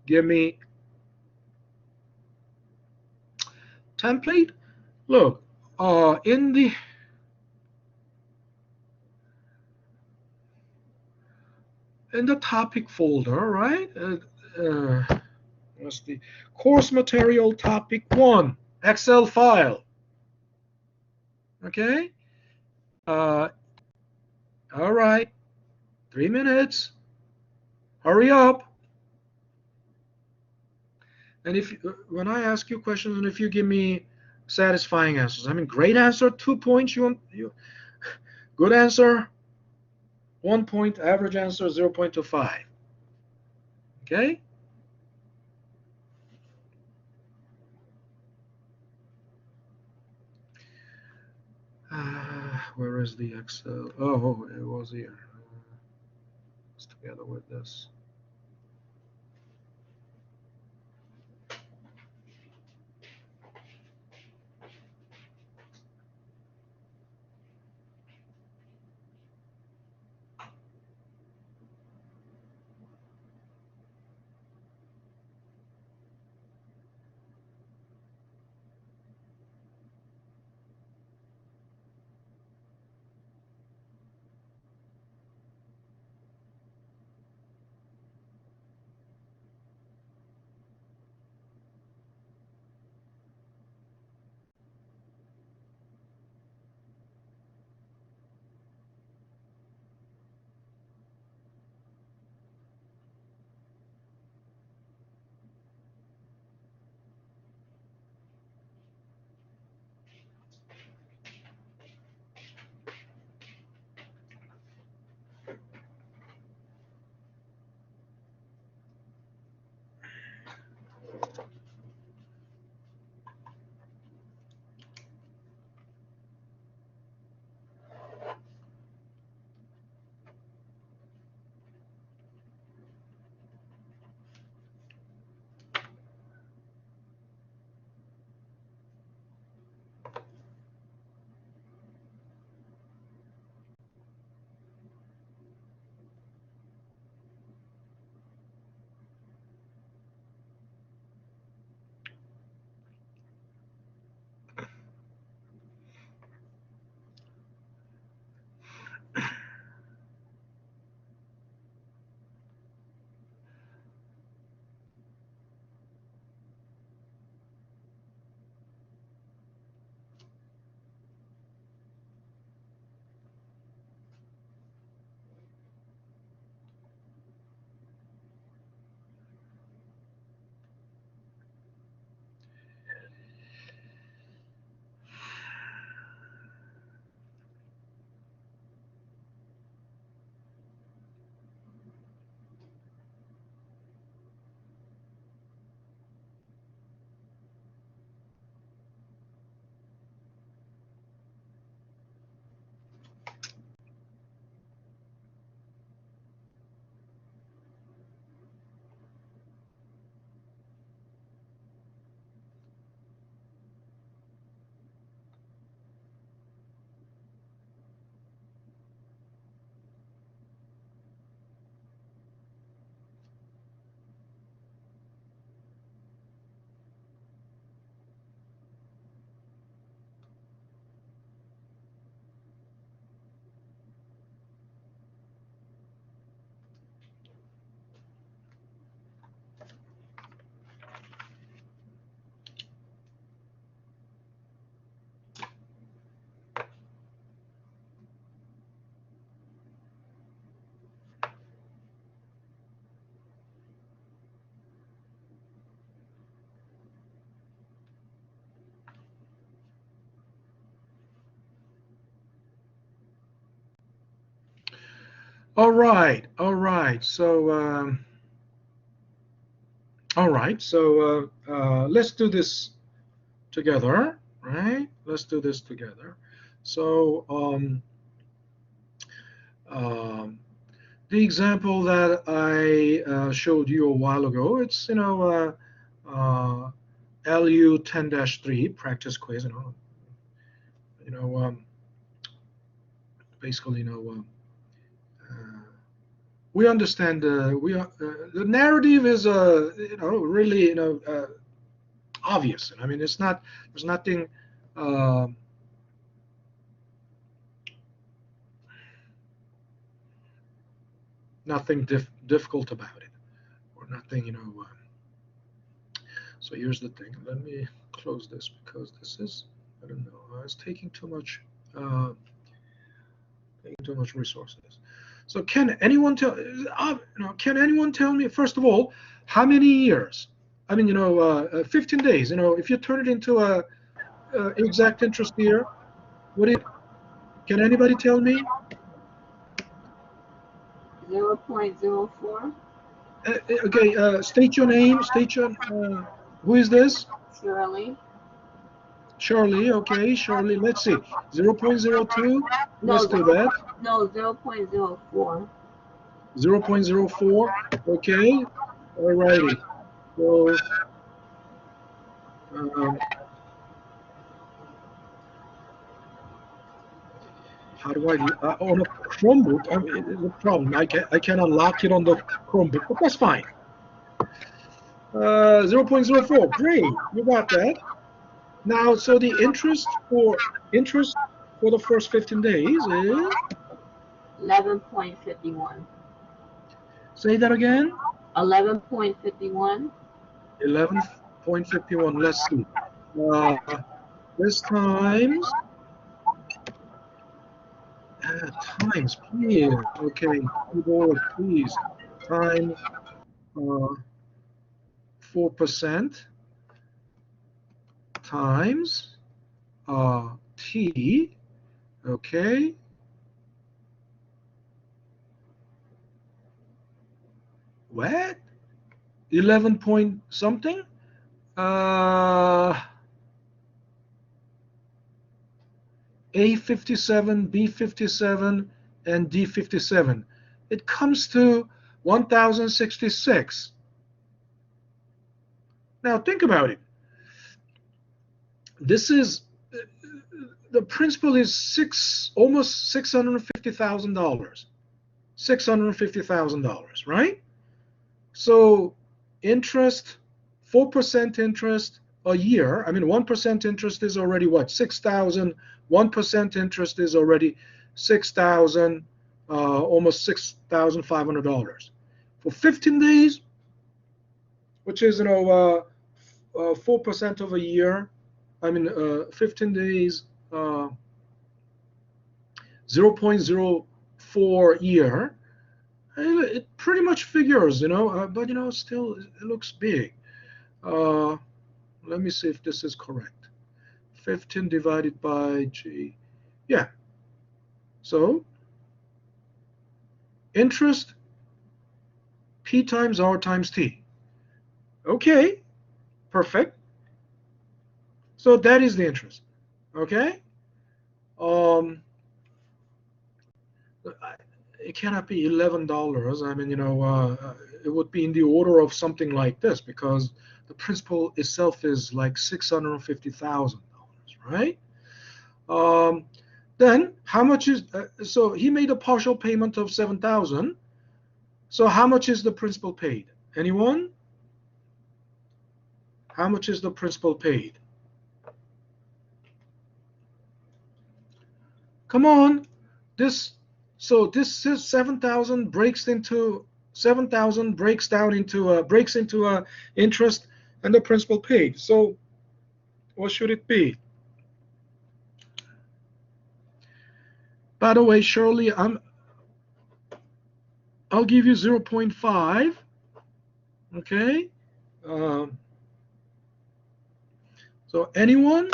give me template. Look, in the topic folder, right? What's the course material topic 1, Excel file. Okay. All right. 3 minutes. Hurry up. And when I ask you questions, and if you give me satisfying answers, I mean, great answer, 2 points. Good answer, 1 point. Average answer, 0.25. Okay. Where is the Excel? Oh, it was here. It's together with this. All right, all right. So, all right. So let's do this together, right? Let's do this together. So, um, the example that I showed you a while ago, it's LU 10-3 practice quiz. You know, basically, we understand the narrative is really obvious. I mean, it's not there's nothing uh, nothing difficult about it, or nothing so here's the thing. Let me close this because this is I don't know. It's uh, taking too much resources. So can anyone tell? Can anyone tell me first of all how many years? I mean, 15 days. If you turn it into a exact interest year, what it? Can anybody tell me? 0.04. Okay, state your name. State your. Who is this? Shirley. Shirley. Okay, Shirley. Let's see. 0.02. Let's No, do that. 0.04. 0.04. Okay. All righty. So. Um, how do I on a Chromebook? I mean, it's a problem. I cannot lock it on the Chromebook, but that's fine. 0.04. Great, you got that. Now, so the interest for the first 15 days is 11.51. say that again. 11.51. 11.51. Let's see. Uh, this times times please. Okay, keyboard please. Times 4% times t. Okay. What? 11 point something? Uh, A57, B57, and D57. It comes to 1066. Now think about it. This is the principal is almost $650,000. $650,000, right? So interest, 4% interest a year. I mean, 1% interest is already what? 6,000. 1% interest is already 6,000, almost $6,500 for 15 days, which is 4% of a year. I mean, 15 days, 0.04 year. It pretty much figures, but still it looks big. Let me see if this is correct. 15 divided by G. Yeah. So interest P times R times T. Okay, perfect. So that is the interest. Okay. Um, it cannot be $11. I mean, it would be in the order of something like this because the principal itself is like $650,000, right? Then how much is so he made a partial payment of 7,000. So how much is the principal paid? Anyone? How much is the principal paid? Come on. This is 7,000 breaks into 7,000 breaks down into breaks into interest and the principal paid. So what should it be? By the way, Shirley, I'll give you 0.5. Okay. So anyone?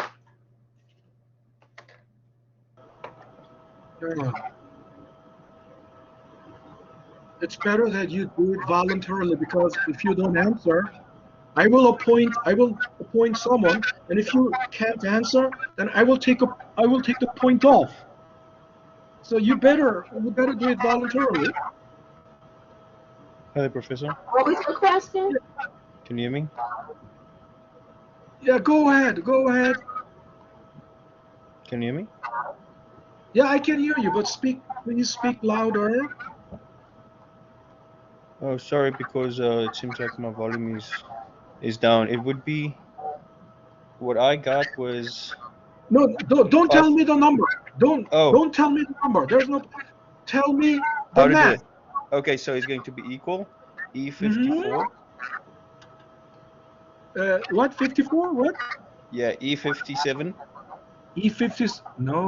it's better that you do it voluntarily, because if you don't answer, I will appoint someone, and if you can't answer, then I will take the point off. So you better do it voluntarily. Hi, Professor. What was your question? Can you hear me? Yeah, go ahead. Can you hear me? Yeah, I can hear you, but please speak louder. Oh, sorry, because it seems like my volume is down. It would be what I got was No, don't tell five. me the number. Don't Oh, tell me the number. There's no. Tell me the how to do math. it? Okay, so it's going to be equal Mm-hmm. E54. What 54? What? Yeah, E57. E50? No.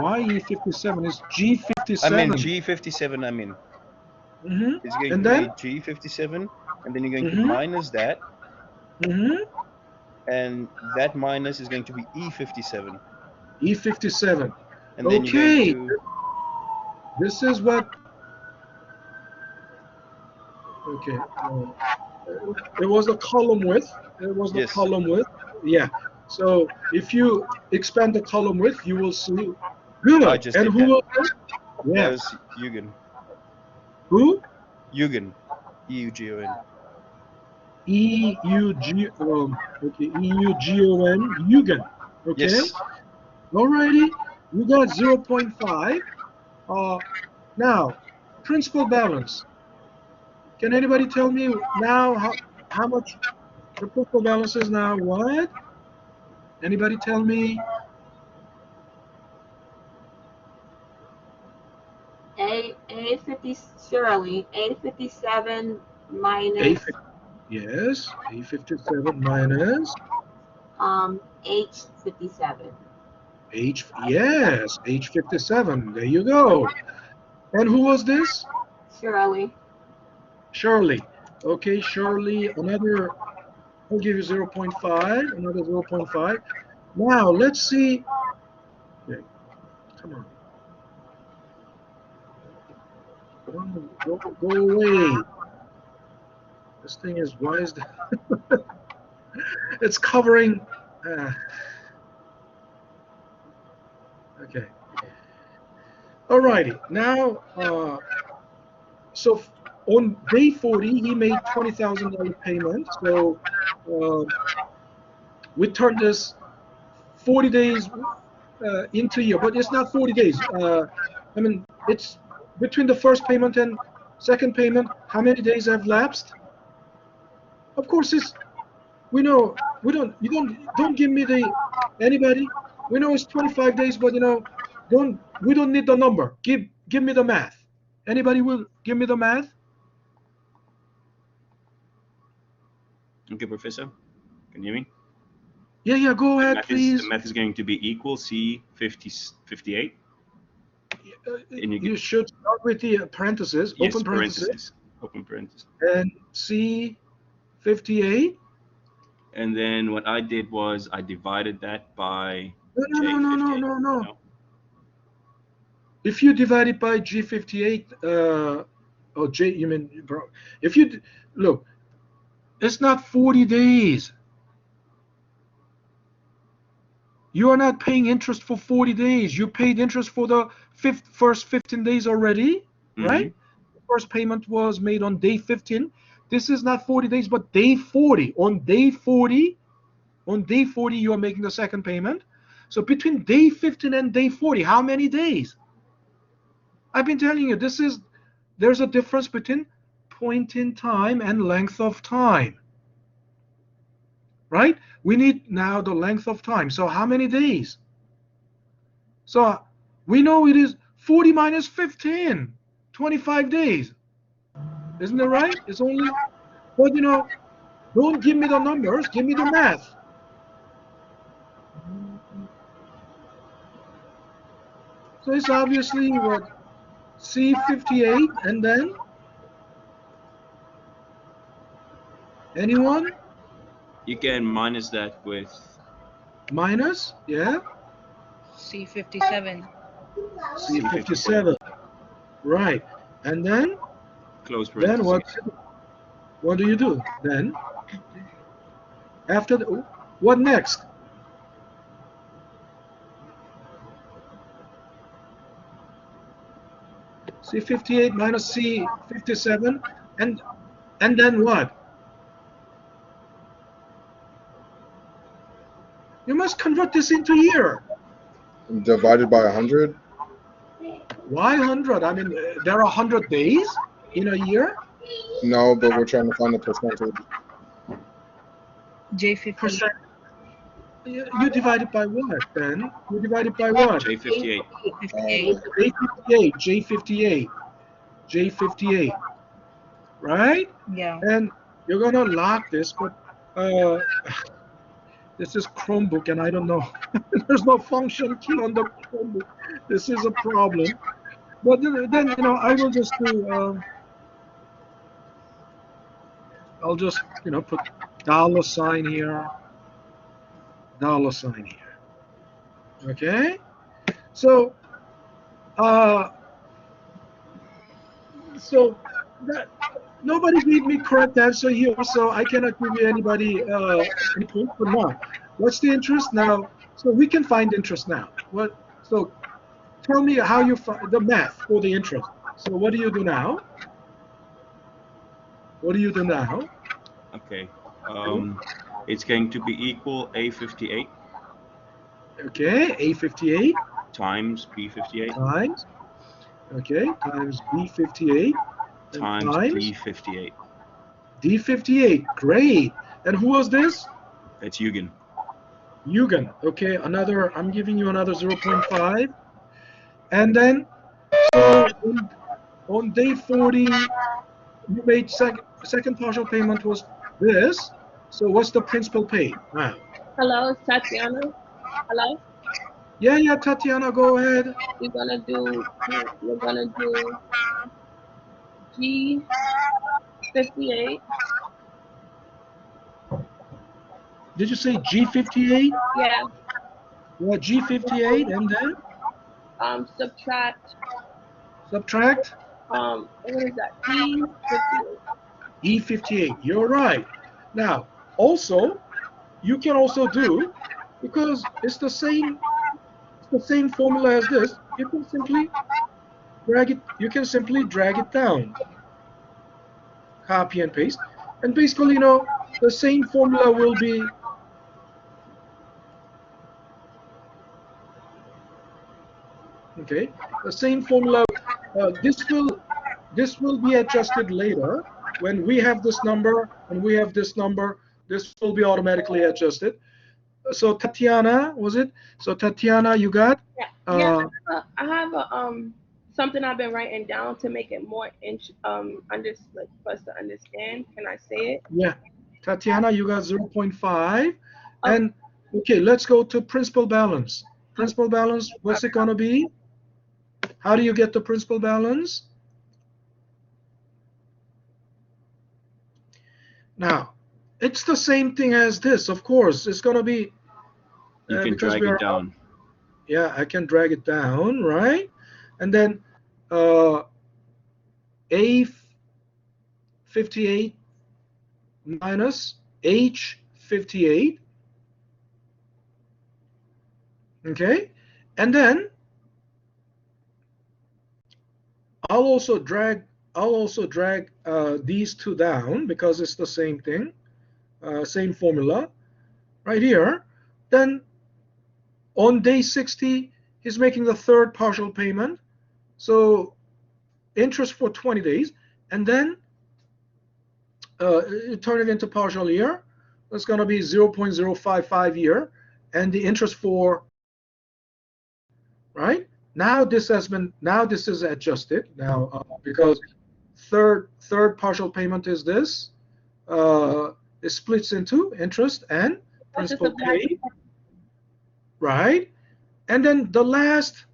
Why E57? It's G57. I mean G57. Mm-hmm. It's going And to then? be G57, and then you're going to Mm-hmm. minus that, Mm-hmm. and that minus is going to be E57, E57. and then you're going Okay. to. This is what. Okay. It was the column width. Yes, Yeah. So if you expand the column width, you will see. I Good. just And did who that. will? That Yes. was Eugen. Who? Eugen. EUGON. E-U-G. Okay. E-U-G-O-N. Eugen. Okay. Yes. Alrighty. You got 0.5. Now, principal balance. Can anybody tell me now how much the principal balance is now? What? Anybody tell me? A50 Shirley, A57 A minus yes, A57 minus H57. Yes, H57. There you go. And who was this? Shirley. Shirley. Okay, Shirley, I'll give you 0.5, another 0.5. Now, let's see. Okay, come on. Go away. This thing is, why is that? It's covering. Okay. Alrighty. Now, so on day 40, he made $20,000 payment. So we turned this 40 days into a year, but it's not 40 days. I mean, it's between the first payment and second payment. How many days have lapsed? Of course, we know you don't give me anybody. We know it's 25 days, but we don't need the number. Give me the math. Anybody will give me the math? Okay, Professor, can you hear me? Yeah, go ahead, please. The math is going to be equal C58. And You should start with the parentheses, yes, open parentheses, open parenthesis. and C58. And then what I did was I divided that by No. No? If you divide it by G58, J, you mean, bro? If you look, it's not 40 days. You are not paying interest for 40 days. You paid interest for the first 15 days already, right? The first payment was made on day 15. This is not 40 days, but day 40. On day 40, you are making the second payment. So between day 15 and day 40, how many days? I've been telling you, there's a difference between point in time and length of time, right? We need now the length of time. So how many days? So we know it is 40 minus 15, 25 days. Isn't it right? It's only, but don't give me the numbers, give me the math. So it's obviously what, C58, and then anyone? You can minus that with Minus, yeah? C57. C57, right. And then? Close Then parentheses. what do you do? Then after what next? C58 minus C57, and then what? You must convert this into year. Divided by 100. Why 100? I mean, there are 100 days in a year. No, but we're trying to find the percentage. J58. Percent. You divide it by what then? You divide it by what? J58. 58. J58. J58. Right? Yeah. And you're gonna lock this, but this is Chromebook, and I don't know. There's no function key on the Chromebook. This is a problem. But then I will just do. I'll just put $sign here. $sign here. Okay. So that nobody gave me correct answer here, so I cannot give you anybody any point for now. What's the interest now? So we can find interest now. What? So tell me how you find the math for the interest. So what do you do now? What do you do now? Okay. It's going to be equal A58 Okay, A58 times B58 times. Okay, times B58 times D58. D58. Great. And who was this? That's Eugen. Eugen. Okay, I'm giving you another 0.5. And then, so on day 40, you made second partial payment was this. So what's the principal paid? Wow. Hello, it's Tatiana. Hello. Yeah, Tatiana, go ahead. We're gonna do G58. Did you say G58? Yeah. What, G58 and then? Subtract. What is that? E58. E58. You're right. Now, also, you can also do, because it's the same formula as this, you can simply drag it down. Copy and paste. And basically, the same formula will be okay. The same formula. This will be adjusted later when we have this number and we have this number. This will be automatically adjusted. So Tatiana, was it? So Tatiana, you got? Yeah. I have something I've been writing down to make it more for us to understand. Can I say it? Yeah. Tatiana, you got 0.5. And okay, let's go to principal balance. Principal balance, what's it gonna be? How do you get the principal balance? Now, it's the same thing as this, of course. It's gonna be. You can drag it down. Yeah, I can drag it down, right? And then A58 minus H58. Okay, and then I'll also drag these two down because it's the same thing, same formula right here. Then on day 60, he's making the third partial payment, so interest for 20 days, and then turn it into partial year. That's going to be 0.055 year, and the interest for right now this is adjusted now because third partial payment is this. It splits into interest and principal paid. Right, and then the last,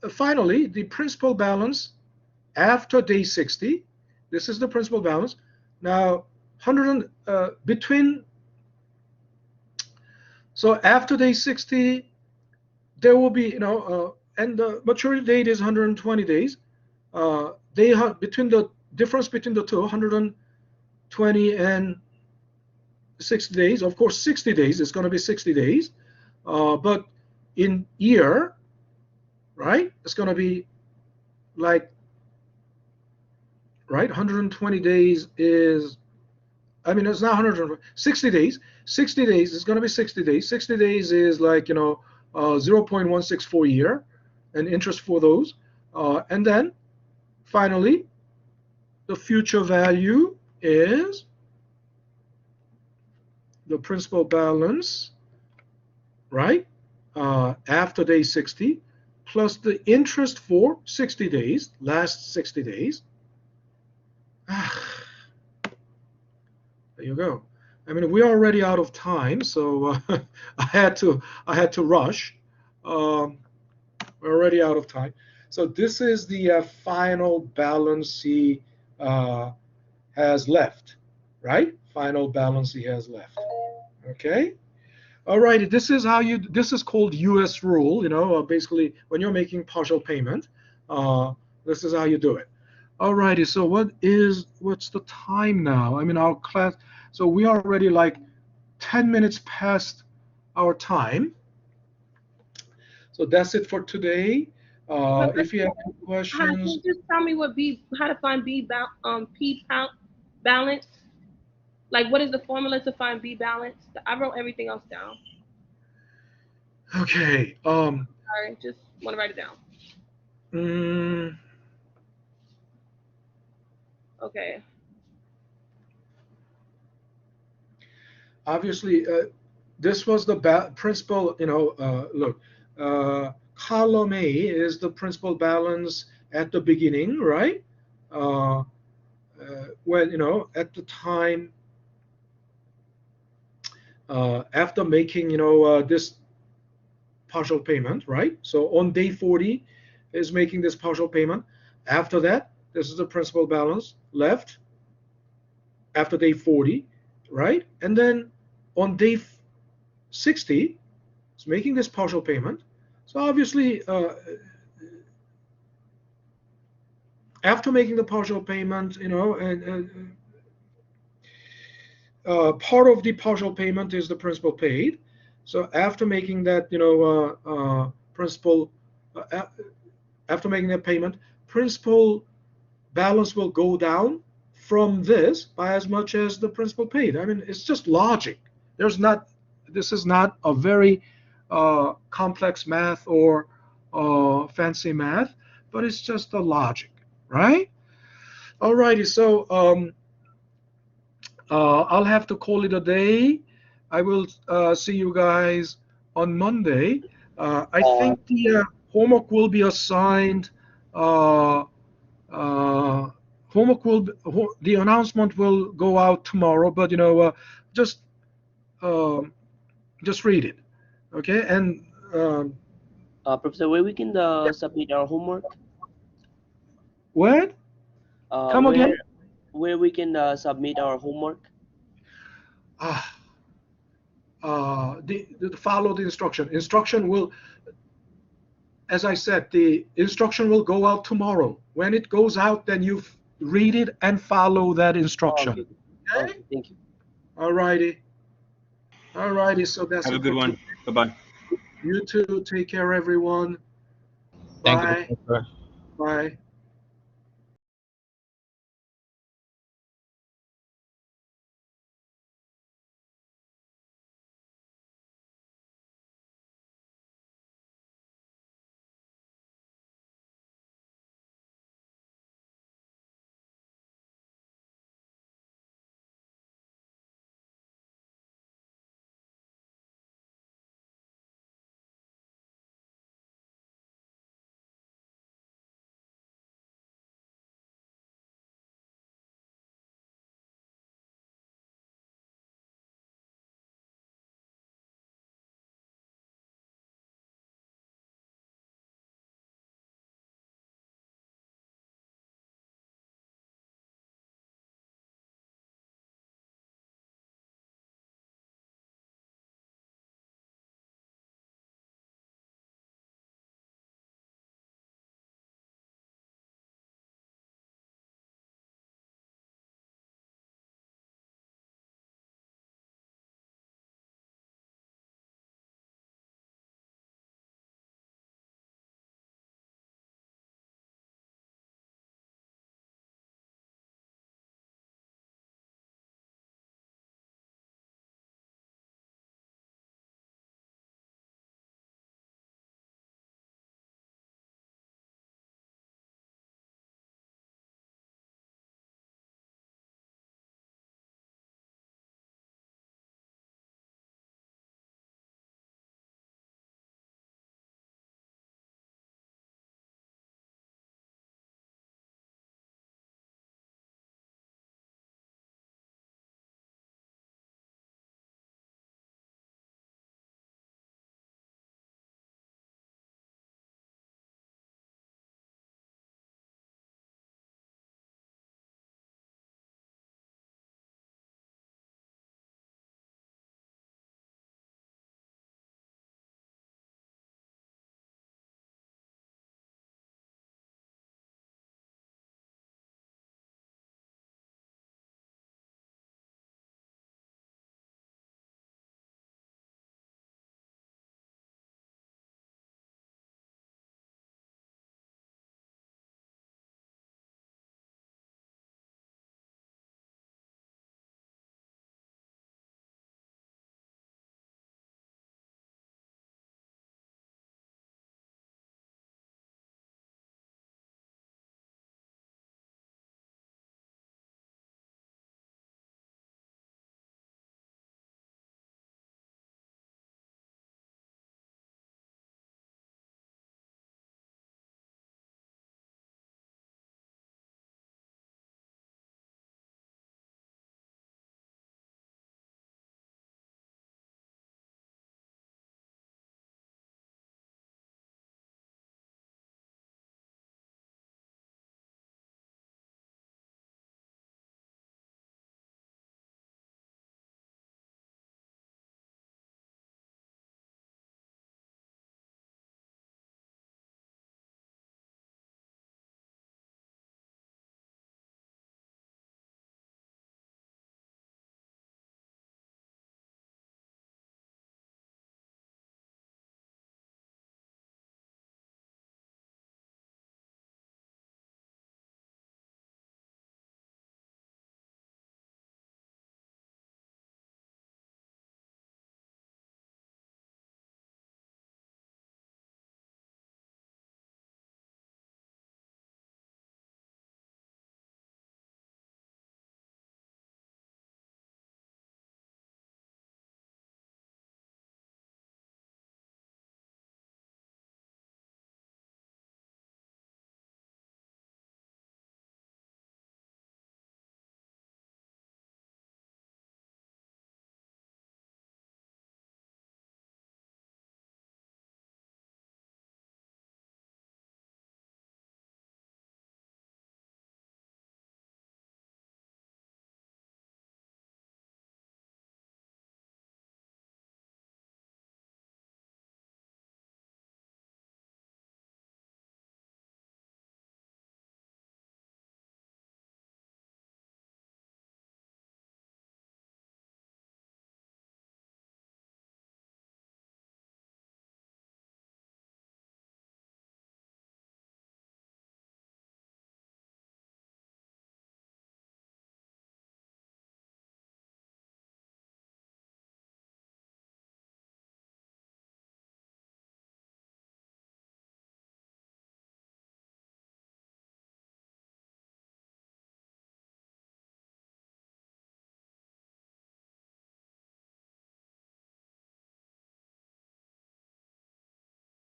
finally, the principal balance after day 60. This is the principal balance. Now, so after day 60, there will be, and the maturity date is 120 days. Between the difference between the two, 120 and 60 days. Of course, 60 days is going to be 60 days, but in year, right, it's going to be like, right, 120 days is, I mean, it's not 160 days. 60 days is going to be 60 days. 60 days is like, 0.164 year and interest for those. And then finally, the future value is the principal balance, right, after day 60, plus the interest for 60 days, last 60 days. There you go. I mean, we're already out of time, so I had to rush. We're already out of time. So this is the final balance he has left, right? Final balance he has left. Okay. All right. This is how you. This is called U.S. rule. Basically, when you're making partial payment, this is how you do it. All righty. So what's the time now? I mean, our class. So we are already like 10 minutes past our time. So that's it for today. If you have any questions, Can you just tell me how to find P balance? Like, what is the formula to find B balance? I wrote everything else down. Okay. Sorry, just want to write it down. Okay. Obviously, this was the principal. Look, column A is the principal balance at the beginning, right? When at the time after making this partial payment, right? So on day 40 is making this partial payment. After that, this is the principal balance left after day 40, right? And then on day 60, it's making this partial payment. So obviously, after making the partial payment, part of the partial payment is the principal paid. So after making that, principal, after making that payment, principal balance will go down from this by as much as the principal paid. I mean, it's just logic. This is not a very complex math or fancy math, but it's just a logic, right? All righty. So I'll have to call it a day. I will see you guys on Monday. I think the homework will be assigned. The announcement will go out tomorrow, but just read it, okay? And Professor, where we can submit our homework? what? Come again? Where we can submit our homework? Follow the instruction. Instruction will, as I said, the instruction will go out tomorrow. When it goes out, then you read it and follow that instruction. Okay, thank you. All righty. All righty. So that's Have a good one. Bye-bye. You too. Take care, everyone. Thank Bye. you. Bye.